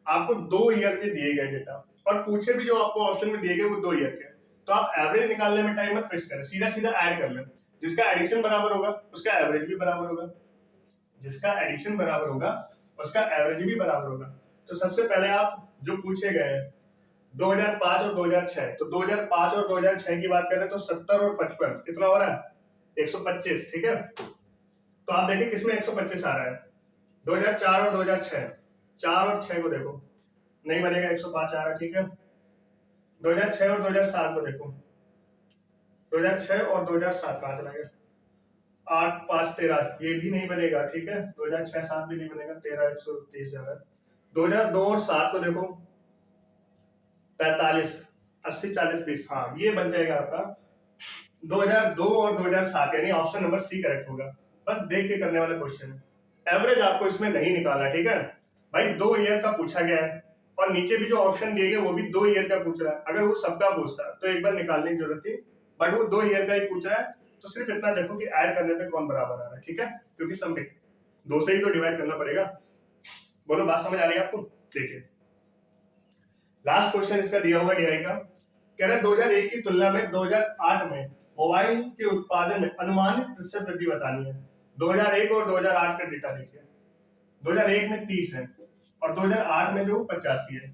आपको 2 ईयर के दिए गए डेटा, और पूछे भी जो आपको ऑप्शन में दिए गए वो 2 ईयर के, तो आप एवरेज निकालने में टाइम मत वेस्ट करें, सीधा सीधा ऐड कर लें। जिसका एडिशन बराबर होगा उसका एवरेज भी बराबर होगा, जिसका एडिशन बराबर होगा उसका एवरेज भी बराबर होगा। तो सबसे पहले आप जो पूछे गए हैं 2005 और 2006, तो 2005 और 2006 की बात करें तो 70 और 55 कितना हो रहा है? 125। ठीक है, तो आप देखिए किसमें 125 आ रहा है, 2004 और 2006, 4 और 6 को देखो, नहीं बनेगा, 105 आ रहा है। ठीक है, 2006 और 2007 को देखो, 2006 और 2007 कहां चला गया? 8 5 13, ये भी नहीं बनेगा। ठीक है, 2006 7 भी नहीं बनेगा, 13 130 जा रहा है। 2002 और 7 को देखो, 45 80 40 20, हाँ ये बन जाएगा आपका 2002 और 2007, यानी ऑप्शन नंबर सी करेक्ट होगा। बस देख के करने वाला क्वेश्चन है, एवरेज आपको इसमें नहीं निकालना। ठीक है भाई, 2 ईयर का पूछा गया है और नीचे भी जो ऑप्शन दिए गए वो भी 2 ईयर का पूछ रहा है। अगर वो सबका पूछता तो एक बार निकालने की जरूरत थी, बट वो 2 ईयर का ही पूछ रहा है, तो सिर्फ इतना देखो कि ऐड करने पे कौन बराबर आ रहा है। ठीक है, क्योंकि सब 2 से ही तो डिवाइड करना पड़ेगा। बोलो, बात समझ आ रही है आपको? देखिए, लास्ट क्वेश्चन इसका दिया हुआ डीआई का, कह रहा है 2001 की तुलना में 2008 में मोबाइल के उत्पादन में अनुमानित प्रतिशत वृद्धि बतानी है। 2001 और 2008 का डेटा देखिए, 2001 में 30 है और 2008 में जो 85 है।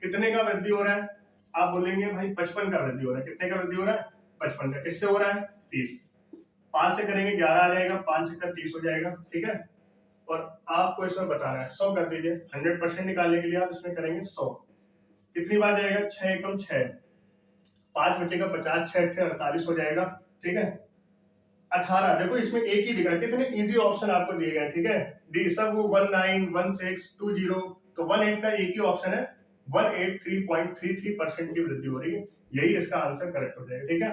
कितने का वृद्धि हो रहा है? आप बोलेंगे भाई 55 का वृद्धि हो रहा है। कितने का वृद्धि हो रहा है? 55 का। किससे हो रहा है? 30। 5 से करेंगे 11 आ जाएगा, 5 से कर 30 हो जाएगा। ठीक है, और आपको इसमें बताना है 100 कर दीजिए। 100% निकालने के लिए आप इसमें करेंगे 100। कितनी बार जाएगा? 6 एकम 6, 5 बचेगा 50, 6 48 हो जाएगा। ठीक है, 18, देखो इसमें एक ही दिख रहा है, कितने इजी ऑप्शन आपको दिए गए। ठीक है, डी सब 19 16 20, तो 18 का एक ही ऑप्शन है, 183.33% की वृद्धि हो रही है, यही इसका आंसर करेक्ट हो जाएगा। ठीक है,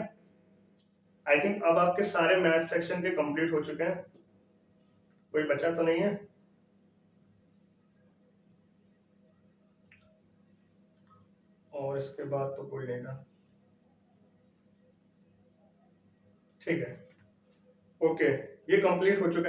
आई थिंक अब आपके सारे मैथ सेक्शन के कंप्लीट हो चुके हैं, कोई बचा तो नहीं है? और इसके बाद तो कोई नहीं था। ठीक है, ओके, ये कंप्लीट हो चुका है।